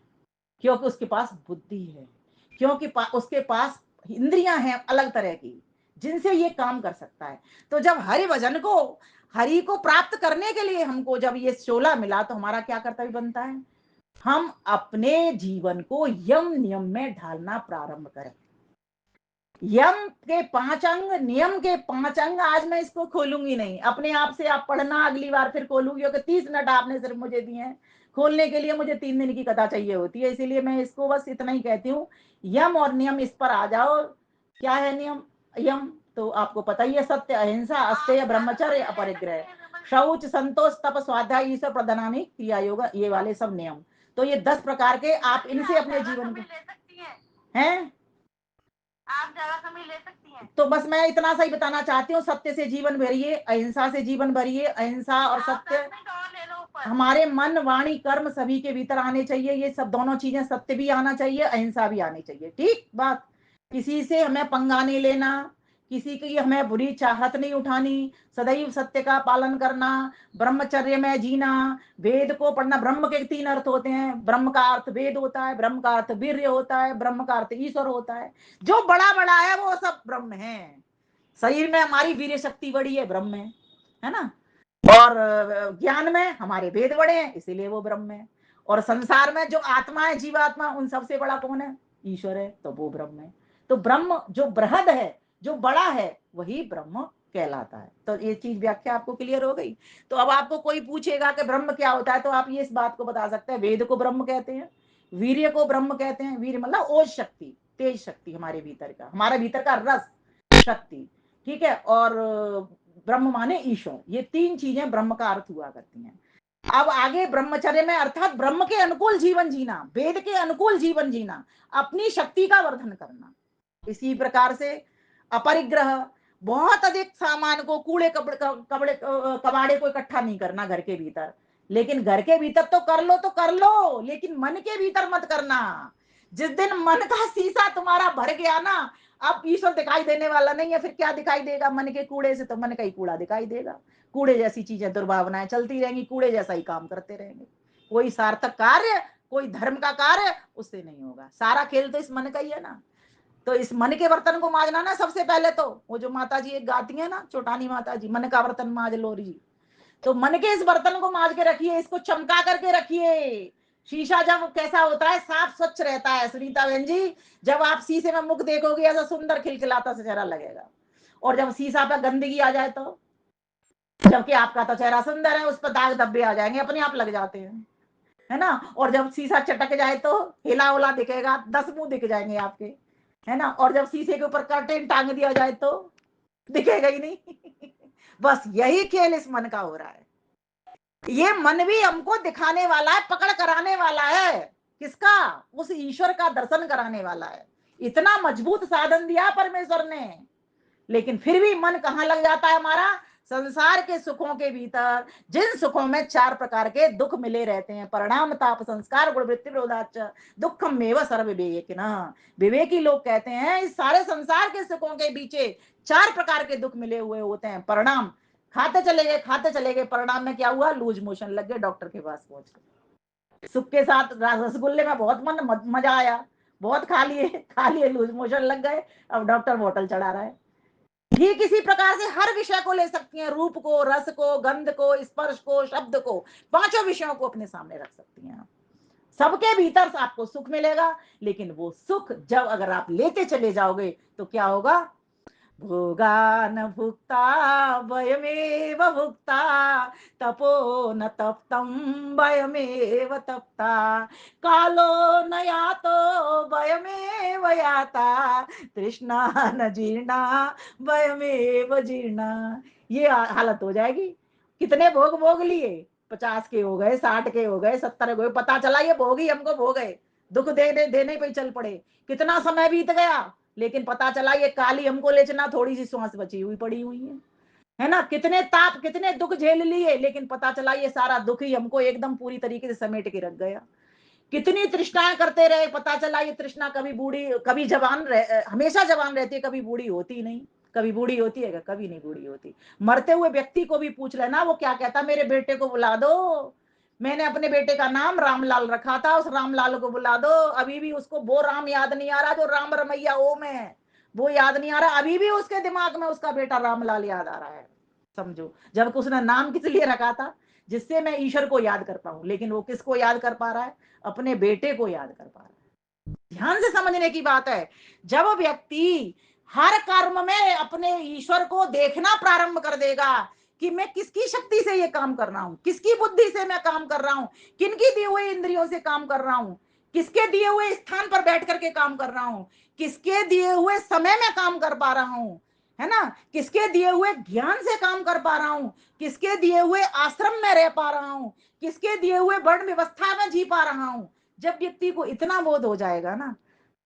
क्योंकि उसके पास बुद्धि है, क्योंकि उसके पास इंद्रियां हैं अलग तरह की, जिनसे ये काम कर सकता है। तो जब हरि भजन को, हरि को प्राप्त करने के लिए हमको जब ये शोला मिला, तो हमारा क्या कर्तव्य बनता है? हम अपने जीवन को यम नियम में ढालना प्रारंभ करें। यम के 5 अंग, नियम के 5 अंग, आज मैं इसको खोलूंगी नहीं, अपने आप से आप पढ़ना, अगली बार फिर खोलूंगी, क्योंकि 30 मिनट आपने सिर्फ मुझे दिए हैं। खोलने के लिए मुझे 3 दिन की कथा चाहिए होती है, इसीलिए मैं इसको बस इतना ही कहती हूँ। यम और नियम, इस पर आ जाओ। क्या है नियम? यम तो आपको पता ही है, सत्य, अहिंसा, अस्तेय, ब्रह्मचर्य, अपरिग्रह, शौच, संतोष, तप, स्वाध्याय, ईश्वर प्रधानानी, क्रिया योग, ये वाले सब नियम। तो ये 10 प्रकार के, आप इनसे अपने जीवन को हैं, आप ज्यादा समय ले सकती हैं। तो बस मैं इतना सा ही बताना चाहती हूँ, सत्य से जीवन भरिए, अहिंसा से जीवन भरिए। अहिंसा और सत्य हमारे मन, वाणी, कर्म सभी के भीतर आने चाहिए। ये सब दोनों चीजें, सत्य भी आना चाहिए, अहिंसा भी आनी चाहिए। ठीक बात। किसी से हमें पंगा नहीं लेना, किसी की हमें बुरी चाहत नहीं उठानी, सदैव सत्य का पालन करना, ब्रह्मचर्य में जीना, वेद को पढ़ना। ब्रह्म के 3 अर्थ होते हैं। ब्रह्म का अर्थ वेद होता है, ब्रह्म का अर्थ वीर्य होता है, ब्रह्म का अर्थ ईश्वर होता है। जो बड़ा बड़ा है वो सब ब्रह्म है। शरीर में हमारी वीर्य शक्ति बड़ी है, ब्रह्म है ना। और ज्ञान में हमारे वेद बड़े हैं, इसीलिए वो ब्रह्म है। और संसार में जो आत्मा है, जीवात्मा, उन सबसे बड़ा कौन है? ईश्वर है, तो वो ब्रह्म है। तो ब्रह्म जो बृहद है, जो बड़ा है, वही ब्रह्म कहलाता है। तो ये चीज व्याख्या आपको क्लियर हो गई। तो अब आपको कोई पूछेगा कि ब्रह्म क्या होता है, तो आप ये इस बात को बता सकते हैं, वेद को ब्रह्म कहते हैं, वीर्य को ब्रह्म कहते हैं। वीर्य मतलब ओज शक्ति, तेज शक्ति, हमारे भीतर का, हमारे भीतर का रस शक्ति, ठीक है। और ब्रह्म माने ईश्वर, ये 3 चीजें ब्रह्म का अर्थ हुआ करती हैं। अब आगे ब्रह्मचर्य में, अर्थात ब्रह्म के अनुकूल जीवन जीना, वेद के अनुकूल जीवन जीना, अपनी शक्ति का वर्धन करना। इसी प्रकार से अपरिग्रह, बहुत अधिक सामान को, कूड़े कबाड़े को इकट्ठा नहीं करना घर के भीतर। लेकिन घर के भीतर तो कर लो, लेकिन मन के भीतर मत करना। जिस दिन मन का शीशा तुम्हारा भर गया ना, अब ईश्वर दिखाई देने वाला नहीं है। फिर क्या दिखाई देगा? मन के कूड़े से तो मन का ही कूड़ा दिखाई देगा। कूड़े जैसी चीजें, दुर्भावनाएं चलती रहेंगी, कूड़े जैसा ही काम करते रहेंगे। कोई सार्थक कार्य, कोई धर्म का कार्य उससे नहीं होगा। सारा खेल तो इस मन का ही है ना। तो इस मन के बर्तन को मांजना ना, सबसे पहले तो वो जो माता जी एक गाती है ना, चौटानी माता जी, मन का बर्तन मांज लो जी। तो मन के इस बर्तन को मांज के रखिए, इसको चमका करके रखिए। शीशा जब कैसा होता है, साफ स्वच्छ रहता है सुनीता बहन जी। जब आप शीशे में मुख देखोगे, ऐसा सुंदर खिलखिलाता सा चेहरा लगेगा। और जब शीशा पे गंदगी आ जाए, तो जबकि आपका तो चेहरा सुंदर है, उस पर दाग धब्बे आ जाएंगे, अपने आप लग जाते हैं, है ना। और जब शीशा चटक जाए, तो हिला उला दिखेगा, 10 मुंह दिख जाएंगे आपके, है ना। और जब शीशे के ऊपर कर्टेन टांग दिया जाए, तो दिखेगा ही नहीं। बस यही खेल इस मन का हो रहा है। ये मन भी हमको दिखाने वाला है, पकड़ कराने वाला है। किसका? उस ईश्वर का दर्शन कराने वाला है। इतना मजबूत साधन दिया परमेश्वर ने। लेकिन फिर भी मन कहाँ लग जाता है हमारा? संसार के सुखों के भीतर, जिन सुखों में 4 प्रकार के दुख मिले रहते हैं। परिणाम, ताप, संस्कार, गुण, वृत्ति, विरोधाच दुःखमेव सर्वविवेकिनः। विवेकी लोग कहते हैं इस सारे संसार के सुखों के पीछे 4 प्रकार के दुख मिले हुए होते हैं। परिणाम, खाते चले गए, परिणाम में क्या हुआ? लूज मोशन लग गए, डॉक्टर के पास पहुंच गए। सुख के साथ रसगुल्ले में बहुत मजा आया, बहुत खा लिए, लूज मोशन लग गए, अब डॉक्टर बोतल चढ़ा रहा है। ये किसी प्रकार से हर विषय को ले सकती हैं, रूप को, रस को, गंध को, स्पर्श को, शब्द को, पांचों विषयों को अपने सामने रख सकती हैं। सबके भीतर से आपको सुख मिलेगा, लेकिन वो सुख जब अगर आप लेते चले जाओगे तो क्या होगा? भोगा न भुक्ता वयमेव भुक्ता, तपो न तप्तं वयमेव तप्ता, कालो न यातो वयमेव याता, तृष्णा न जीर्णा वयमेव जीर्णा। ये हालत हो जाएगी। कितने भोग भोग लिए? 50 के हो गए, 60 के हो गए, 70 के हो गए, पता चला ये भोग ही हमको भोग है, दुख देने देने पे चल पड़े। कितना समय बीत गया, लेकिन पता चला ये काली हमको ले चला, थोड़ी सी श्वास बची हुई पड़ी हुई है ना? कितने ताप, कितने दुख झेल लिए, लेकिन पता चला ये सारा दुख ही हमको एकदम पूरी तरीके से समेट के रख गया। कितनी तृष्णाएं करते रहे, पता चला ये तृष्णा कभी बूढ़ी, कभी जवान हमेशा जवान रहती है, कभी बूढ़ी होती नहीं। कभी बूढ़ी होती है क्या? कभी नहीं बूढ़ी होती। मरते हुए व्यक्ति को भी पूछ लेना, वो क्या कहता? मेरे बेटे को बुला दो, मैंने अपने बेटे का नाम रामलाल रखा था, उस रामलाल को बुला दो। अभी भी उसको वो राम याद नहीं आ रहा जो राम रमैया ओम है, वो याद नहीं आ रहा। अभी भी उसके दिमाग में उसका बेटा रामलाल याद आ रहा है। समझो, जबकि उसने नाम किस लिए रखा था? जिससे मैं ईश्वर को याद कर पाऊं। लेकिन वो किसको याद कर पा रहा है? अपने बेटे को याद कर पा रहा है। ध्यान से समझने की बात है। जब व्यक्ति हर कर्म में अपने ईश्वर को देखना प्रारंभ कर देगा कि मैं किसकी शक्ति से ये काम कर रहा हूं, किसकी बुद्धि से मैं काम कर रहा हूं, किनकी दी हुई इंद्रियों से काम कर रहा हूं, किसके दिए हुए स्थान पर बैठ करके काम कर रहा हूं, किसके दिए हुए समय में काम कर पा रहा हूं, है ना? किसके दिए हुए ज्ञान से काम कर पा रहा हूं, किसके दिए हुए आश्रम में रह पा रहा हूं, किसके दिए हुए वर्ण व्यवस्था में जी पा रहा हूं। जब व्यक्ति को इतना बोध हो जाएगा ना,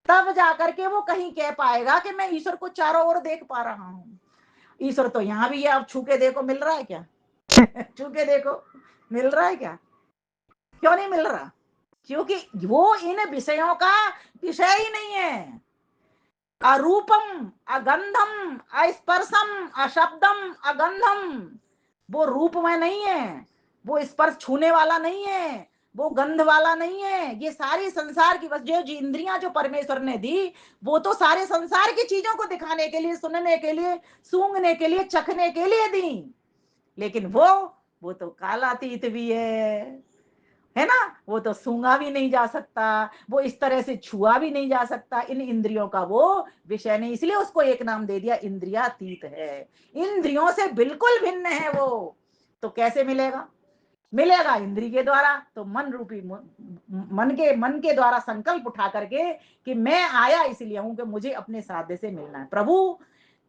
तब जाकर के वो कहीं कह पाएगा कि मैं ईश्वर को चारों ओर देख पा रहा हूँ। ईश्वर तो यहाँ भी है, आप छू के देखो, मिल रहा है क्या? छू के देखो, मिल रहा है क्या? क्यों नहीं मिल रहा? क्योंकि वो इन विषयों का विषय ही नहीं है। अरूपम, अगंधम, अस्पर्शम, अशब्दम, अगंधम, वो रूप में नहीं है, वो स्पर्श छूने वाला नहीं है, वो गंध वाला नहीं है। ये सारी संसार की बस जो इंद्रियां जो परमेश्वर ने दी, वो तो सारे संसार की चीजों को दिखाने के लिए, सुनने के लिए, सूंघने के लिए, चखने के लिए दी। लेकिन वो तो कालातीत भी है ना? वो तो सूंघा भी नहीं जा सकता, वो इस तरह से छुआ भी नहीं जा सकता, इन इंद्रियों का वो विषय नहीं। इसलिए उसको एक नाम दे दिया, इंद्रियातीत है। इंद्रियों से बिल्कुल भिन्न है वो। तो कैसे मिलेगा? मिलेगा इंद्री के द्वारा। तो मन रूपी मन के द्वारा संकल्प उठा करके कि मैं आया इसलिए हूं कि मुझे अपने साध्य से मिलना है। प्रभु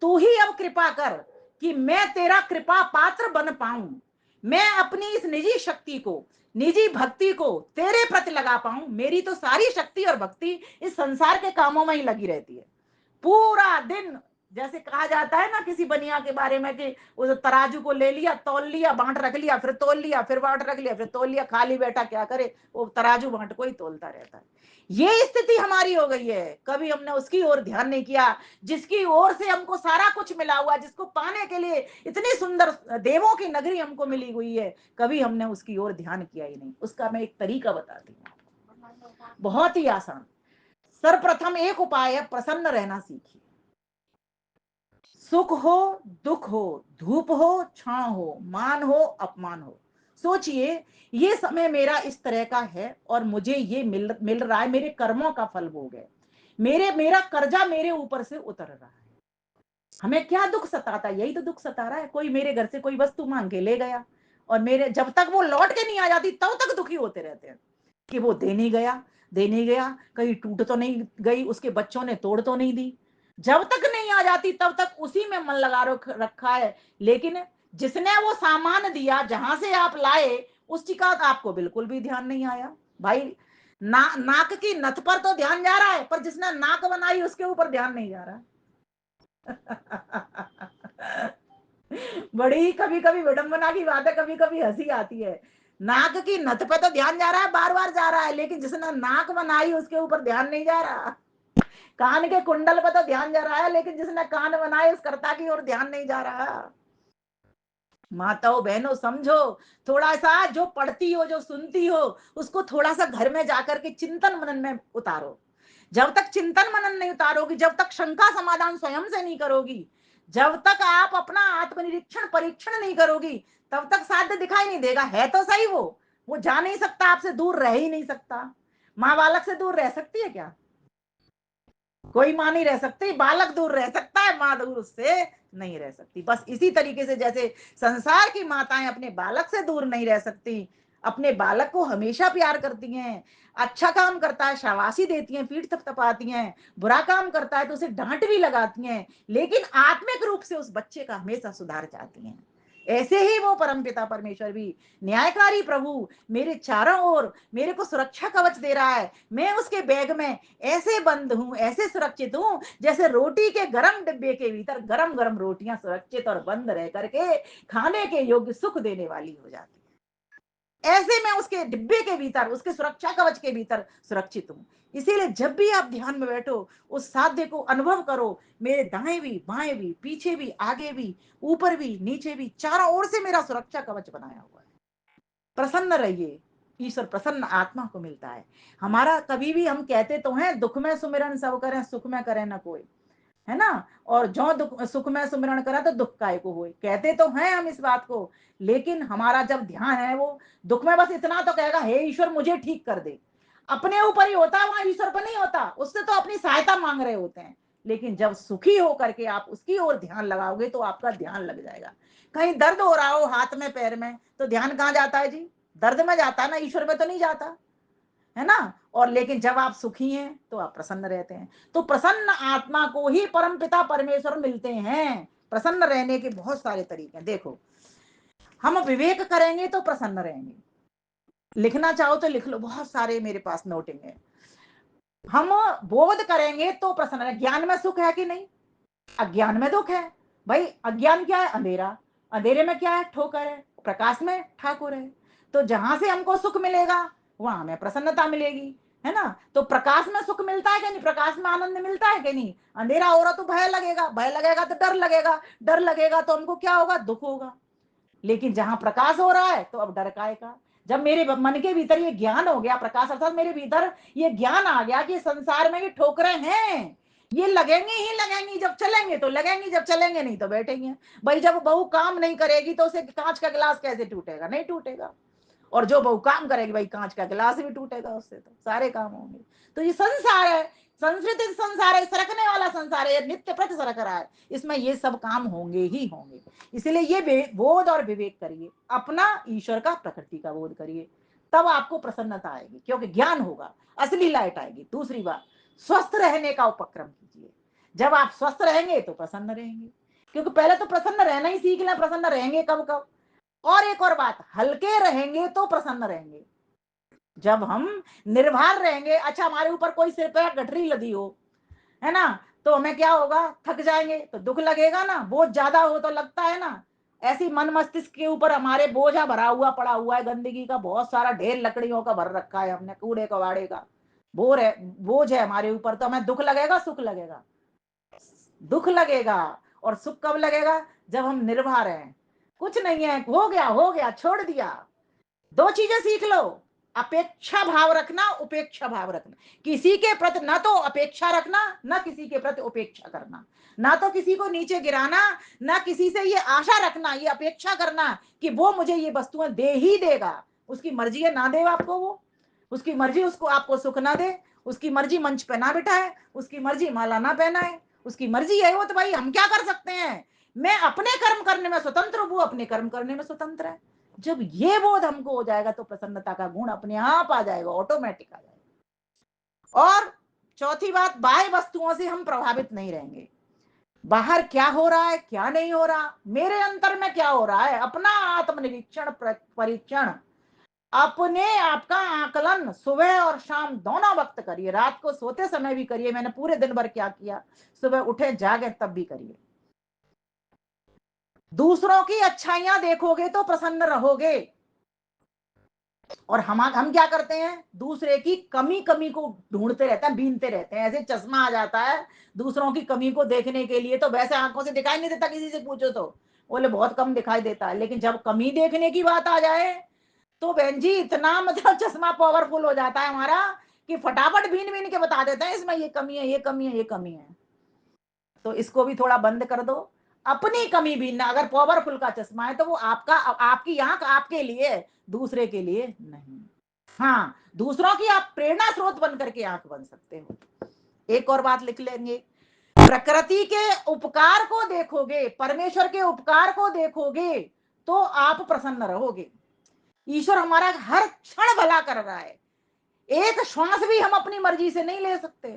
तू ही अब कृपा कर कि मैं तेरा कृपा पात्र बन पाऊं, मैं अपनी इस निजी शक्ति को, निजी भक्ति को तेरे प्रति लगा पाऊं। मेरी तो सारी शक्ति और भक्ति इस संसार के कामों में ही लगी रहती है। पूरा दिन, जैसे कहा जाता है ना किसी बनिया के बारे में कि उस तराजू को ले लिया, तौल लिया, बांट रख लिया, फिर तौल लिया, फिर बांट रख लिया, फिर तौल लिया, खाली बैठा क्या करे? वो तराजू बांट को ही तोलता रहता है। ये स्थिति हमारी हो गई है। कभी हमने उसकी ओर ध्यान नहीं किया जिसकी ओर से हमको सारा कुछ मिला हुआ, जिसको पाने के लिए इतनी सुंदर देवों की नगरी हमको मिली हुई है। कभी हमने उसकी ओर ध्यान किया ही नहीं। उसका मैं एक तरीका बताती हूँ, बहुत ही आसान। सर्वप्रथम एक उपाय है, प्रसन्न रहना सीखिए। सुख हो, दुख हो, धूप हो, छांव हो, मान हो, अपमान हो, सोचिए ये समय मेरा इस तरह का है और मुझे ये मिल रहा है, मेरे कर्मों का फल भोग है, मेरा कर्जा मेरे ऊपर से उतर रहा है। हमें क्या दुख सताता है? यही तो दुख सता रहा है। कोई मेरे घर से कोई वस्तु मांग के ले गया और मेरे जब तक वो लौट के नहीं आ जाती तब तक दुखी होते रहते हैं कि वो दे नहीं गया, कहीं टूट तो नहीं गई, उसके बच्चों ने तोड़ तो नहीं दी। जब तक नहीं आ जाती तब तक उसी में मन लगा रखा है। लेकिन जिसने वो सामान दिया, जहां से आप लाए, उसकी का आपको बिल्कुल भी ध्यान नहीं आया। भाई नाक की नथ पर तो ध्यान जा रहा है, पर जिसने नाक बनाई उसके ऊपर ध्यान नहीं जा रहा। बड़ी कभी कभी विडंबना की बात है, कभी कभी हंसी आती है। नाक की नथ पे तो ध्यान जा रहा है, बार बार जा रहा है, लेकिन जिसने नाक बनाई उसके ऊपर ध्यान नहीं जा रहा। कान के कुंडल पे तो ध्यान जा रहा है, लेकिन जिसने कान बनाए उस कर्ता की ओर ध्यान नहीं जा रहा। माताओं बहनों समझो, थोड़ा सा जो पढ़ती हो जो सुनती हो उसको थोड़ा सा घर में जाकर के चिंतन मनन में उतारो। जब तक चिंतन मनन नहीं उतारोगी, जब तक शंका समाधान स्वयं से नहीं करोगी, जब तक आप अपना आत्मनिरीक्षण परीक्षण नहीं करोगी, तब तक साध्य दिखाई नहीं देगा। है तो सही, वो जा नहीं सकता, आपसे दूर रह ही नहीं सकता। माँ बालक से दूर रह सकती है क्या? कोई माँ नहीं रह सकती, बालक दूर रह सकता है, माँ दूर उससे नहीं रह सकती। बस इसी तरीके से जैसे संसार की माताएं अपने बालक से दूर नहीं रह सकती, अपने बालक को हमेशा प्यार करती हैं। अच्छा काम करता है शाबाशी देती हैं, पीठ थपथपाती हैं, बुरा काम करता है तो उसे डांट भी लगाती हैं, लेकिन आत्मिक रूप से उस बच्चे का हमेशा सुधार चाहती हैं। ऐसे ही वो परमपिता परमेश्वर भी, न्यायकारी प्रभु मेरे चारों ओर मेरे को सुरक्षा कवच दे रहा है। मैं उसके बैग में ऐसे बंद हूं, ऐसे सुरक्षित हूं, जैसे रोटी के गरम डिब्बे के भीतर गरम गरम रोटियां सुरक्षित और बंद रह करके खाने के योग्य सुख देने वाली हो जाती है। ऐसे मैं उसके डिब्बे के भीतर, उसके सुरक्षा कवच के भीतर सुरक्षित हूं। इसीलिए जब भी आप ध्यान में बैठो, उस साध्य को अनुभव करो। मेरे दाएं भी बाएं भी पीछे भी आगे भी ऊपर भी नीचे भी चारों ओर से मेरा सुरक्षा कवच बनाया हुआ है। प्रसन्न रहिए, ईश्वर प्रसन्न आत्मा को मिलता है। हमारा कभी भी हम कहते तो हैं दुख में सुमिरन सब करें, सुख में करे ना कोई, है ना? और जो दुख सुख में सुमिरन करा तो दुख काय को होए, कहते तो हैं हम इस बात को, लेकिन हमारा जब ध्यान है वो दुख में बस इतना तो कहेगा, हे ईश्वर मुझे ठीक कर दे। अपने ऊपर ही होता है, वहां ईश्वर पर नहीं होता, उससे तो अपनी सहायता मांग रहे होते हैं। लेकिन जब सुखी होकर के आप उसकी ओर ध्यान लगाओगे तो आपका ध्यान लग जाएगा। कहीं दर्द हो रहा हो हाथ में पैर में तो ध्यान कहाँ जाता है जी? दर्द में जाता है ना, ईश्वर में तो नहीं जाता, है ना? और लेकिन जब आप सुखी हैं तो आप प्रसन्न रहते हैं। तो प्रसन्न आत्मा को ही परमपिता परमेश्वर मिलते हैं। प्रसन्न रहने के बहुत सारे तरीके हैं। देखो, हम विवेक करेंगे तो प्रसन्न रहेंगे। लिखना चाहो तो लिख लो, बहुत सारे मेरे पास नोटिंग है। हम बोध करेंगे तो प्रसन्न रहेंगे। ज्ञान में सुख है कि नहीं? अज्ञान में दुख है। भाई अज्ञान क्या है? अंधेरा। अंधेरे में क्या है? ठोकर है। प्रकाश में ठाकुर है। तो जहां से हमको सुख मिलेगा वहां हमें प्रसन्नता मिलेगी, है ना? तो प्रकाश में सुख मिलता है कि नहीं? प्रकाश में आनंद मिलता है कि नहीं? अंधेरा हो रहा तो भय लगेगा, भय लगेगा तो डर लगेगा, डर लगेगा तो हमको क्या होगा? दुख होगा। लेकिन जहां प्रकाश हो रहा है तो अब डर काहे का? जब मेरे मन के भीतर ये ज्ञान हो गया, प्रकाश अर्थात मेरे भीतर ये ज्ञान आ गया कि संसार में ये ठोकरें हैं, ये लगेंगी ही लगेंगी, जब चलेंगे तो लगेंगी, जब चलेंगे नहीं तो बैठेंगे। भाई जब बहू काम नहीं करेगी तो उसे कांच का गिलास कैसे टूटेगा? नहीं टूटेगा। और जो बहु काम करेगी भाई कांच का गिलास भी टूटेगा, उससे तो सारे काम होंगे। तो ये संसार है, संस्कृतिक संसार है, सरकने वाला संसार है, ये नित्य प्रति सरक रहा है, इसमें ये सब काम होंगे ही होंगे। इसलिए ये बोध और विवेक करिए, अपना ईश्वर का प्रकृति का बोध करिए, तब आपको प्रसन्नता आएगी, क्योंकि ज्ञान होगा, असली लाइट आएगी। दूसरी बात, स्वस्थ रहने का उपक्रम कीजिए। जब आप स्वस्थ रहेंगे तो प्रसन्न रहेंगे, क्योंकि पहले तो प्रसन्न रहना ही सीख लें। प्रसन्न रहेंगे कब कब? और एक और बात, हल्के रहेंगे तो प्रसन्न रहेंगे। जब हम निर्भर रहेंगे, अच्छा हमारे ऊपर कोई सिर पे गठरी लदी हो, है ना, तो हमें क्या होगा? थक जाएंगे तो दुख लगेगा ना, बोझ ज्यादा हो तो लगता है ना। ऐसी मन मस्तिष्क के ऊपर हमारे बोझा भरा हुआ पड़ा हुआ है, गंदगी का बहुत सारा ढेर लकड़ियों का भर रखा है हमने, कूड़े कबाड़े का बोझ है हमारे ऊपर, तो हमें दुख लगेगा सुख लगेगा? दुख लगेगा। और सुख कब लगेगा? जब हम निर्भर हैं, कुछ नहीं है, हो गया छोड़ दिया। दो चीजें सीख लो, अपेक्षा भाव रखना, उपेक्षा भाव रखना। किसी के प्रति ना तो अपेक्षा रखना, ना किसी के प्रति उपेक्षा करना, ना तो किसी को नीचे गिराना, ना किसी से ये आशा रखना, ये अपेक्षा करना कि वो मुझे ये वस्तुएं दे ही देगा। उसकी मर्जी है ना दे आपको, वो उसकी मर्जी उसको आपको सुख ना दे, उसकी मर्जी मंच पे ना बिठाए, उसकी मर्जी माला ना पहनाए, उसकी मर्जी है वो, तो भाई हम क्या कर सकते हैं? मैं अपने कर्म करने में स्वतंत्र हूं, वो अपने कर्म करने में स्वतंत्र है। जब ये बोध हमको हो जाएगा तो प्रसन्नता का गुण अपने आप आ जाएगा, ऑटोमेटिक आ जाएगा। और चौथी बात, बाह्य वस्तुओं से हम प्रभावित नहीं रहेंगे। बाहर क्या हो रहा है क्या नहीं हो रहा, मेरे अंतर में क्या हो रहा है, अपना आत्मनिरीक्षण परीक्षण अपने आप का आकलन सुबह और शाम दोनों वक्त करिए, रात को सोते समय भी करिए, मैंने पूरे दिन भर क्या किया, सुबह उठे जागे तब भी करिए। दूसरों की अच्छाइयां देखोगे तो प्रसन्न रहोगे। और हम क्या करते हैं, दूसरे की कमी कमी को ढूंढते रहते हैं, बीनते रहते हैं। ऐसे चश्मा आ जाता है दूसरों की कमी को देखने के लिए, तो वैसे आंखों से दिखाई नहीं देता, किसी से पूछो तो बोले बहुत कम दिखाई देता है, लेकिन जब कमी देखने की बात आ जाए तो बहन जी इतना मतलब चश्मा पावरफुल हो जाता है हमारा कि फटाफट बीन बीन के बता देता है इसमें ये कमी है, ये कमी है, ये कमी है। तो इसको भी थोड़ा बंद कर दो। अपनी कमी भी ना, अगर पावरफुल का चश्मा है तो वो आपका, आपकी आंख आपके लिए है, दूसरे के लिए नहीं। हाँ, दूसरों की आप प्रेरणा स्रोत बन करके आंख बन सकते हो। एक और बात लिख लेंगे, प्रकृति के उपकार को देखोगे, परमेश्वर के उपकार को देखोगे तो आप प्रसन्न रहोगे। ईश्वर हमारा हर क्षण भला कर रहा है। एक श्वास भी हम अपनी मर्जी से नहीं ले सकते,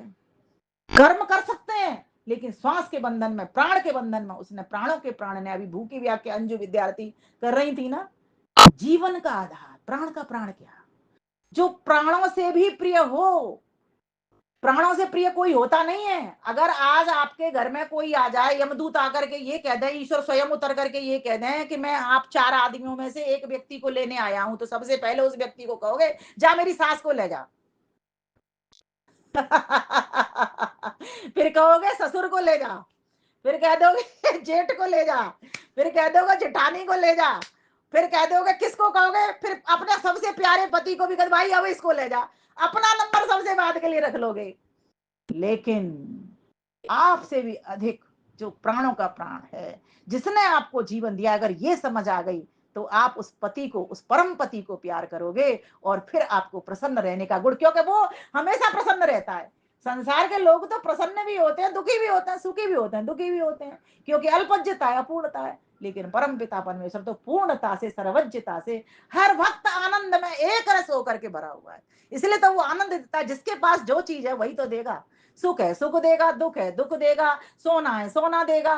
कर्म कर सकते हैं लेकिन श्वास के बंधन में, प्राण के बंधन में, उसने प्राणों के प्राण ने, अभी भूखी व्याख्या अंजू विद्यार्थी कर रही थी ना, जीवन का आधार प्राण का प्राण क्या, जो प्राणों से भी प्रिय हो। प्राणों से प्रिय कोई होता नहीं है। अगर आज आपके घर में कोई आ जाए, यमदूत आकर के ये कह दे, ईश्वर स्वयं उतर करके ये कह दें कि मैं आप 4 आदमियों में से एक व्यक्ति को लेने आया हूं, तो सबसे पहले उस व्यक्ति को कहोगे जा मेरी सास को ले जा। फिर कहोगे ससुर को ले जा, फिर कह दोगे जेठ को ले जा, फिर कह दोगे जेठानी को ले जा, फिर कह दोगे किसको कहोगे, फिर अपने सबसे प्यारे पति को भी कह भाई अब इसको ले जा। अपना नंबर सबसे बाद के लिए रख लोगे। लेकिन आपसे भी अधिक जो प्राणों का प्राण है, जिसने आपको जीवन दिया, अगर ये समझ आ गई तो आप उस पति को, उस परम पति को प्यार करोगे और फिर आपको प्रसन्न रहने का गुण, क्योंकि वो हमेशा प्रसन्न रहता है। संसार के लोग तो प्रसन्न भी होते हैं, दुखी भी होते हैं, सुखी भी होते हैं, दुखी भी होते हैं, क्योंकि अल्पज्यता है, अपूर्णता है। लेकिन परम पिता परमेश्वर तो पूर्णता से, सर्वज्ञता से, हर वक्त आनंद में एक रस होकर के भरा हुआ है। इसलिए तो वो आनंद देता है। जिसके पास जो चीज है वही तो देगा। सुख है सुख देगा, दुख है दुख देगा, सोना है सोना देगा,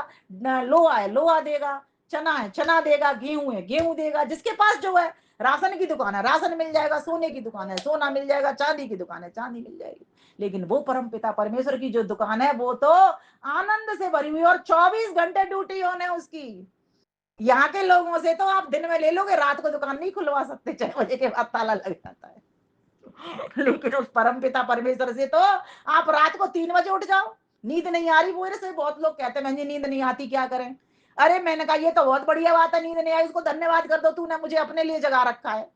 लोहा है लोहा देगा, चना है चना देगा, गेहूं है गेहूं देगा। जिसके पास जो है, राशन की दुकान है राशन मिल जाएगा, सोने की दुकान है सोना मिल जाएगा, चांदी की दुकान है चांदी मिल जाएगी। लेकिन वो परम पिता परमेश्वर की जो दुकान है वो तो आनंद से भरी हुई, और 24 घंटे ड्यूटी ऑन है उसकी। यहाँ के लोगों से तो आप दिन में ले लोगे, रात को दुकान नहीं खुलवा सकते, 6 बजे के बाद ताला लग जाता है। लेकिन उस परम पिता परमेश्वर से तो आप रात को 3 बजे उठ जाओ, नींद नहीं आ रही बोले से, बहुत लोग कहते हैं मुझे नींद नहीं आती क्या करें। अरे मैंने कहा ये तो बहुत बढ़िया बात है, नींद नहीं आई उसको धन्यवाद कर दो, तूने मुझे अपने लिए जगा रखा है।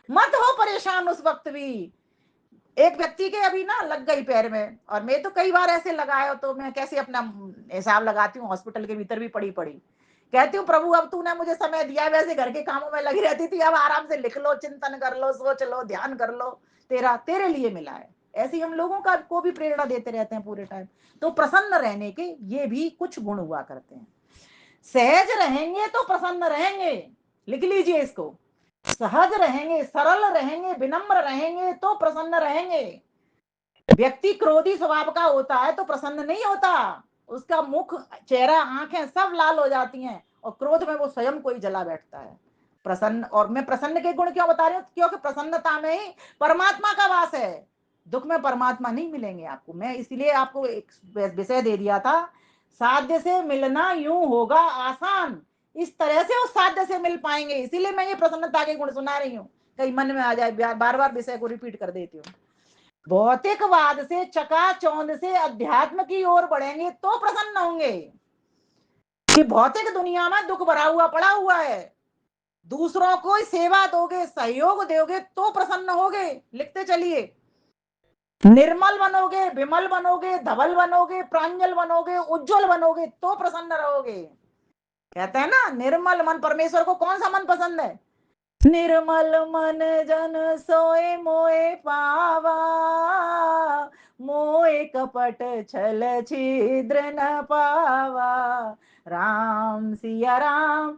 मत हो परेशान उस वक्त भी। एक व्यक्ति के अभी ना लग गई पैर में, और मैं तो कई बार ऐसे लगाया, तो मैं कैसे अपना हिसाब लगाती हूँ, हॉस्पिटल के भीतर भी पड़ी पड़ी कहती हूँ प्रभु अब तूने मुझे समय दिया है, वैसे घर के कामों में लगी रहती थी, अब आराम से लिख लो, चिंतन कर लो, सोच लो, ध्यान कर लो, तेरा तेरे लिए मिला है। ऐसे ही हम लोगों का को भी प्रेरणा देते रहते हैं पूरे टाइम। तो प्रसन्न रहने के ये भी कुछ गुण हुआ करते हैं। सहज रहेंगे तो प्रसन्न रहेंगे, लिख लीजिए इसको। सहज रहेंगे, सरल रहेंगे, विनम्र रहेंगे तो प्रसन्न रहेंगे। व्यक्ति क्रोधी स्वभाव का होता है तो प्रसन्न नहीं होता, उसका मुख, चेहरा, आंखें सब लाल हो जाती हैं, और क्रोध में वो स्वयं कोई जला बैठता है। प्रसन्न, और मैं प्रसन्न के गुण क्यों बता रही हूँ, क्योंकि प्रसन्नता में ही परमात्मा का वास है। दुख में परमात्मा नहीं मिलेंगे आपको। मैं इसलिए आपको एक विषय दे दिया था, साध्य से मिलना यूं होगा आसान, इस तरह से उस साध्य से मिल पाएंगे। इसीलिए मैं ये प्रसन्नता के गुण सुना रही हूँ, कहीं मन में आ जाए, बार बार विषय को रिपीट कर देती हूँ। भौतिकवाद से चकाचौंध से अध्यात्म की ओर बढ़ेंगे तो प्रसन्न होंगे। कि भौतिक दुनिया में दुख भरा हुआ पड़ा हुआ है, दूसरों को सेवा दोगे, सहयोग दोगे तो प्रसन्न होगे। लिखते चलिए, निर्मल बनोगे, विमल बनोगे, धवल बनोगे, प्रांजल बनोगे, उज्जवल बनोगे तो प्रसन्न रहोगे। कहते हैं ना, निर्मल मन, परमेश्वर को कौन सा मन पसंद है? निर्मल मन जन सोए मोए पावा, मोए कपट छल छिद्र न पावा। राम सिया राम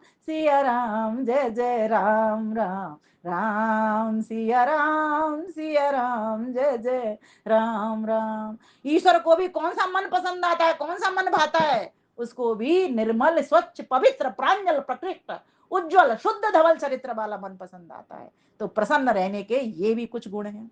जय जय राम राम, राम सिया राम जय जय राम राम। ईश्वर को भी कौन सा मन पसंद आता है, कौन सा मन भाता है? उसको भी निर्मल, स्वच्छ, पवित्र, प्रांजल, प्रकृष्ट, उज्ज्वल शुद्ध धवल चरित्र वाला मन पसंद आता है। तो प्रसन्न रहने के ये भी कुछ गुण हैं।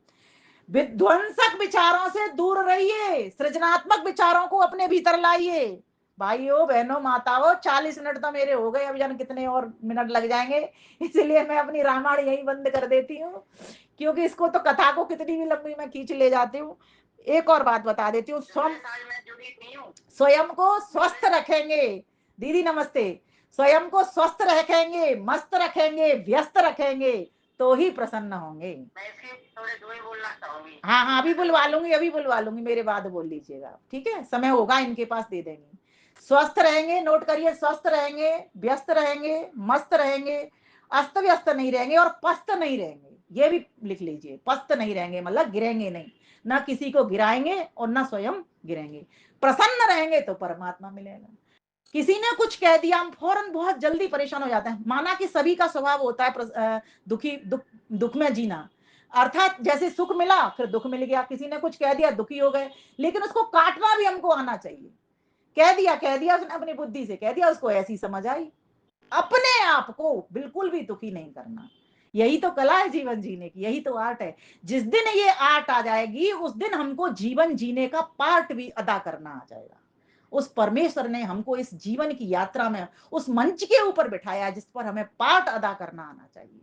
विध्वंसक विचारों से दूर रहिए, सृजनात्मक विचारों को अपने भीतर लाइए। भाइयों बहनों माताओं, 40 मिनट तो मेरे हो गए, अब जान कितने और मिनट लग जाएंगे, इसलिए मैं अपनी रामायण यही बंद कर देती हूँ, क्योंकि इसको तो कथा को कितनी भी लंबी मैं खींच ले जाती हूँ। एक और बात बता देती हूँ, स्वयं को स्वस्थ रखेंगे। दीदी नमस्ते। स्वयं को स्वस्थ रखेंगे, मस्त रखेंगे, व्यस्त रखेंगे, तो ही प्रसन्न होंगे। थोड़े दूर बोलना चाहूंगी। हाँ हाँ, अभी बुलवा लूंगी, अभी बुलवा लूंगी, मेरे बाद बोल लीजिएगा, ठीक है, समय होगा इनके पास दे देंगे। स्वस्थ रहेंगे, नोट करिए, स्वस्थ रहेंगे, व्यस्त रहेंगे, मस्त रहेंगे, अस्त व्यस्त नहीं रहेंगे और पस्त नहीं रहेंगे। ये भी लिख लीजिए, पस्त नहीं रहेंगे मतलब गिरेंगे नहीं, ना किसी को गिराएंगे और ना स्वयं गिरेंगे। प्रसन्न रहेंगे तो परमात्मा मिलेगा। किसी ने कुछ कह दिया, हम फौरन बहुत जल्दी परेशान हो जाते हैं, माना कि सभी का स्वभाव होता है दुखी दुख में जीना, अर्थात जैसे सुख मिला फिर दुख मिल गया, किसी ने कुछ कह दिया दुखी हो गए, लेकिन उसको काटना भी हमको आना चाहिए। कह दिया उसने अपनी बुद्धि से कह दिया, उसको ऐसी समझ आई, अपने आप को बिल्कुल भी दुखी नहीं करना। यही तो कला है जीवन जीने की, यही तो आर्ट है। जिस दिन ये आर्ट आ जाएगी उस दिन हमको जीवन जीने का पार्ट भी अदा करना आ जाएगा। उस परमेश्वर ने हमको इस जीवन की यात्रा में उस मंच के ऊपर बिठाया जिस पर हमें पार्ट अदा करना आना चाहिए।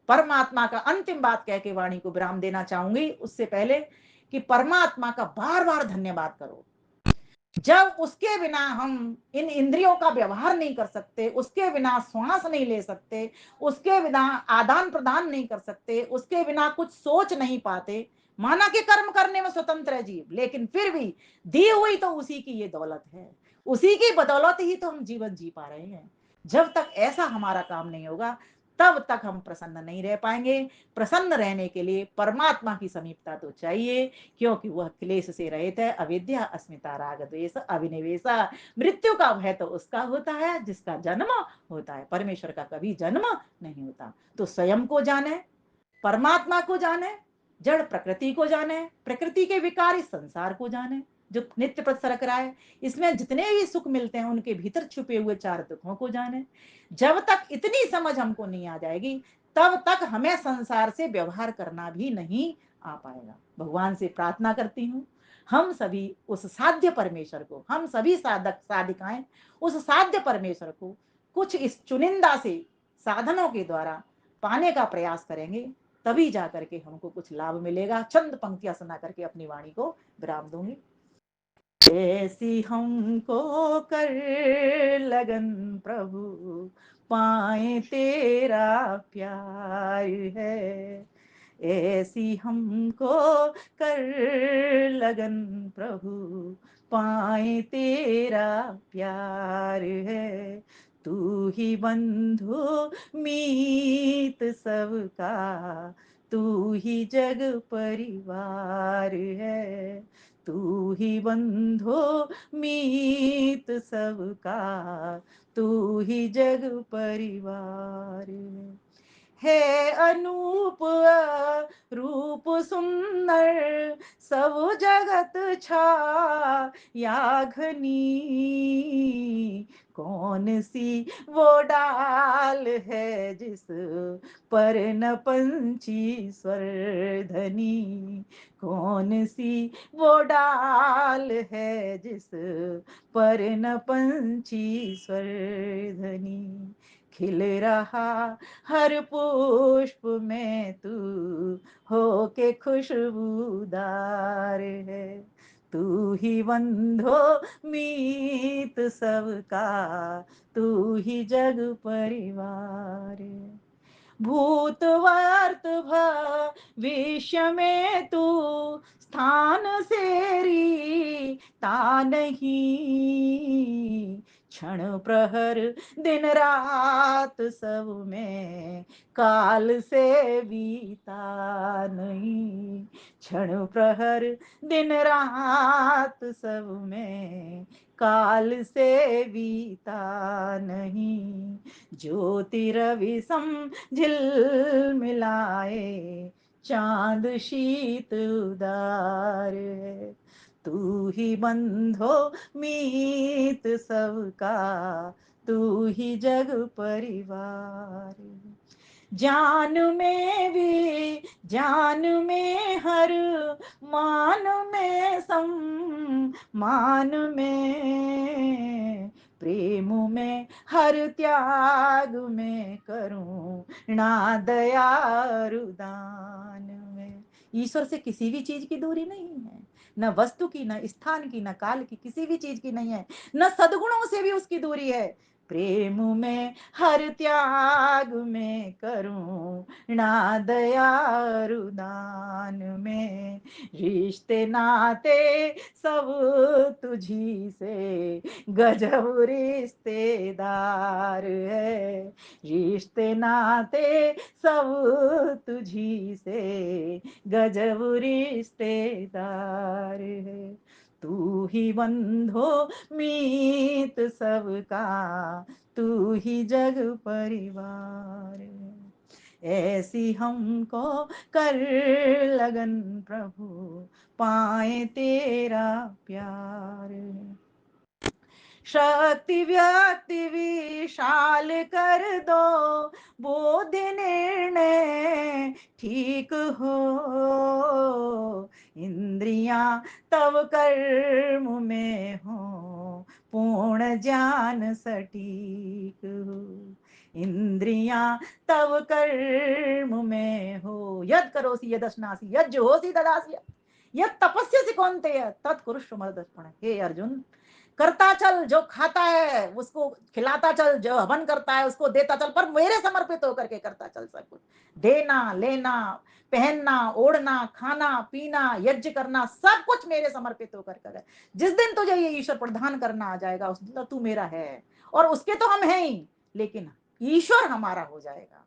परमात्मा का अंतिम बात कह के वाणी को विराम देना चाहूंगी, उससे पहले कि परमात्मा का बार बार धन्यवाद करो। जब उसके बिना हम इन इंद्रियों का व्यवहार नहीं कर सकते, उसके बिना श्वास नहीं ले सकते, उसके बिना आदान प्रदान नहीं कर सकते, उसके बिना कुछ सोच नहीं पाते, माना कि कर्म करने में स्वतंत्र है जीव, लेकिन फिर भी दी हुई तो उसी की ये दौलत है, उसी की बदौलत ही तो हम जीवन जी पा रहे हैं। जब तक ऐसा हमारा काम नहीं होगा तब तक हम प्रसन्न नहीं रह पाएंगे। प्रसन्न रहने के लिए परमात्मा की समीपता तो चाहिए, क्योंकि वह क्लेश से रहित है। अविद्या अस्मिता राग द्वेष अभिनिवेशा, मृत्यु का भय तो उसका होता है जिसका जन्म होता है, परमेश्वर का कभी जन्म नहीं होता। तो स्वयं को जाने, परमात्मा को जाने, जड़ प्रकृति को जाने, प्रकृति के विकार इस संसार को जाने जो नित्य प्रसरक रहा है, इसमें जितने भी सुख मिलते हैं उनके भीतर छुपे हुए चार दुखों को जाने। जब तक इतनी समझ हमको नहीं आ जाएगी तब तक हमें संसार से व्यवहार करना भी नहीं आ पाएगा। भगवान से प्रार्थना करती हूँ हम सभी उस साध्य परमेश्वर को, हम सभी साधक साधिकाएं उस साध्य परमेश्वर को कुछ इस चुनिंदा से साधनों के द्वारा पाने का प्रयास करेंगे, तभी जाकर के हमको कुछ लाभ मिलेगा। चंद पंक्तियां सुना करके अपनी वाणी को विराम दूंगी। ऐसी हमको कर लगन प्रभु, पाए तेरा प्यार है। ऐसी हमको कर लगन प्रभु, पाए तेरा प्यार है। तू ही बंधु मीत सबका, तू ही जग परिवार है। तू ही बंधु मीत सबका, तू ही जग परिवार है। अनूप रूप सुंदर सब जगत छाया घनी, कौन सी वो डाल है जिस पर न पंछी स्वर धनी, कौन सी वो डाल है जिस पर न पंछी स्वर ध्वनि। खिल रहा हर पुष्प में तू, हो के खुशबूदार है। तू ही बंधो मीत सबका, तू ही जग परिवार। भूत वर्त भविष्य में तू स्थान सेरी ता नहीं, क्षण प्रहर दिन रात सब में काल से बीता नहीं। क्षण प्रहर दिन रात सब में काल से बीता नहीं। ज्योति रवि सम झिल मिलाए, चांद शीत उदार है। तू ही बंधो मीत सबका, तू ही जग परिवार है। जान में भी जान में हर मान में मान में प्रेम में हर त्याग में करुणा दया दान में। ईश्वर से किसी भी चीज की दूरी नहीं है, न वस्तु की, न स्थान की, न काल की, किसी भी चीज की नहीं है। न सद्गुणों से भी उसकी दूरी है। प्रेम में हर त्याग में करुणा दया दान में रिश्ते नाते सब तुझी से गजब रिश्तेदार है। रिश्ते नाते सब तुझी से गजब रिश्तेदार है। तू ही बंधो मीत सबका, तू ही जग परिवार है। ऐसी हमको कर लगन प्रभु, पाए तेरा प्यार। शक्ति व्यक्ति विशाल कर दो, बोध निर्णय ठीक हो। इंद्रियां तब कर्म में हो, पूर्ण ज्ञान सटीक हो। इंद्रियां तब कर्म में हो, यद करोसि यदश्नासि यद जुहोसि तदासि यद तपस्यसि कौन्तेय तत्कुरुष्व मदर्पण। हे अर्जुन, करता चल, जो खाता है उसको खिलाता चल, जो हवन करता है उसको देता चल, पर मेरे समर्पित होकर के करता चल सब कुछ। देना लेना, पहनना ओढ़ना, खाना पीना, यज्ञ करना, सब कुछ मेरे समर्पित होकर कर। जिस दिन तुझे ये ईश्वर प्रदान करना आ जाएगा उस दिन तो तू मेरा है, और उसके तो हम हैं ही, लेकिन ईश्वर हमारा हो जाएगा।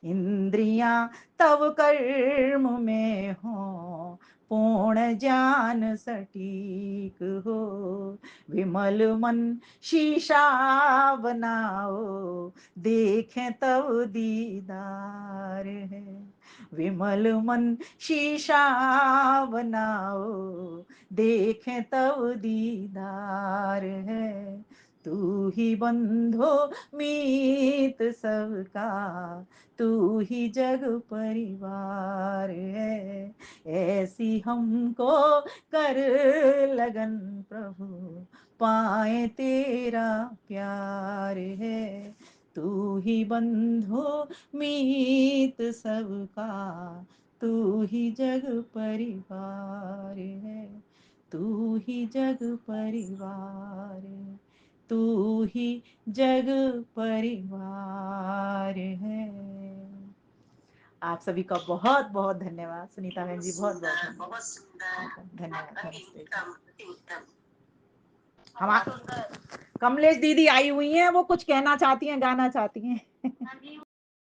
इंद्रियां तब कर्म में हो, पूर्ण ज्ञान सटीक हो। विमल मन शीशा बनाओ, देखें तब दीदार है। विमल मन शीशा बनाओ, देखें तब दीदार है। तू ही बंधो मीत सबका, तू ही जग परिवार है। ऐसी हमको कर लगन प्रभु, पाए तेरा प्यार है। तू ही बंधो मीत सबका, तू ही जग परिवार है। तू ही जग परिवार है, तू ही जग परिवार है। आप सभी का बहुत बहुत धन्यवाद। सुनीता बहन जी बहुत बहुत धन्यवाद। नमस्ते। हम कमलेश दीदी आई हुई हैं, वो कुछ कहना चाहती हैं, गाना चाहती हैं।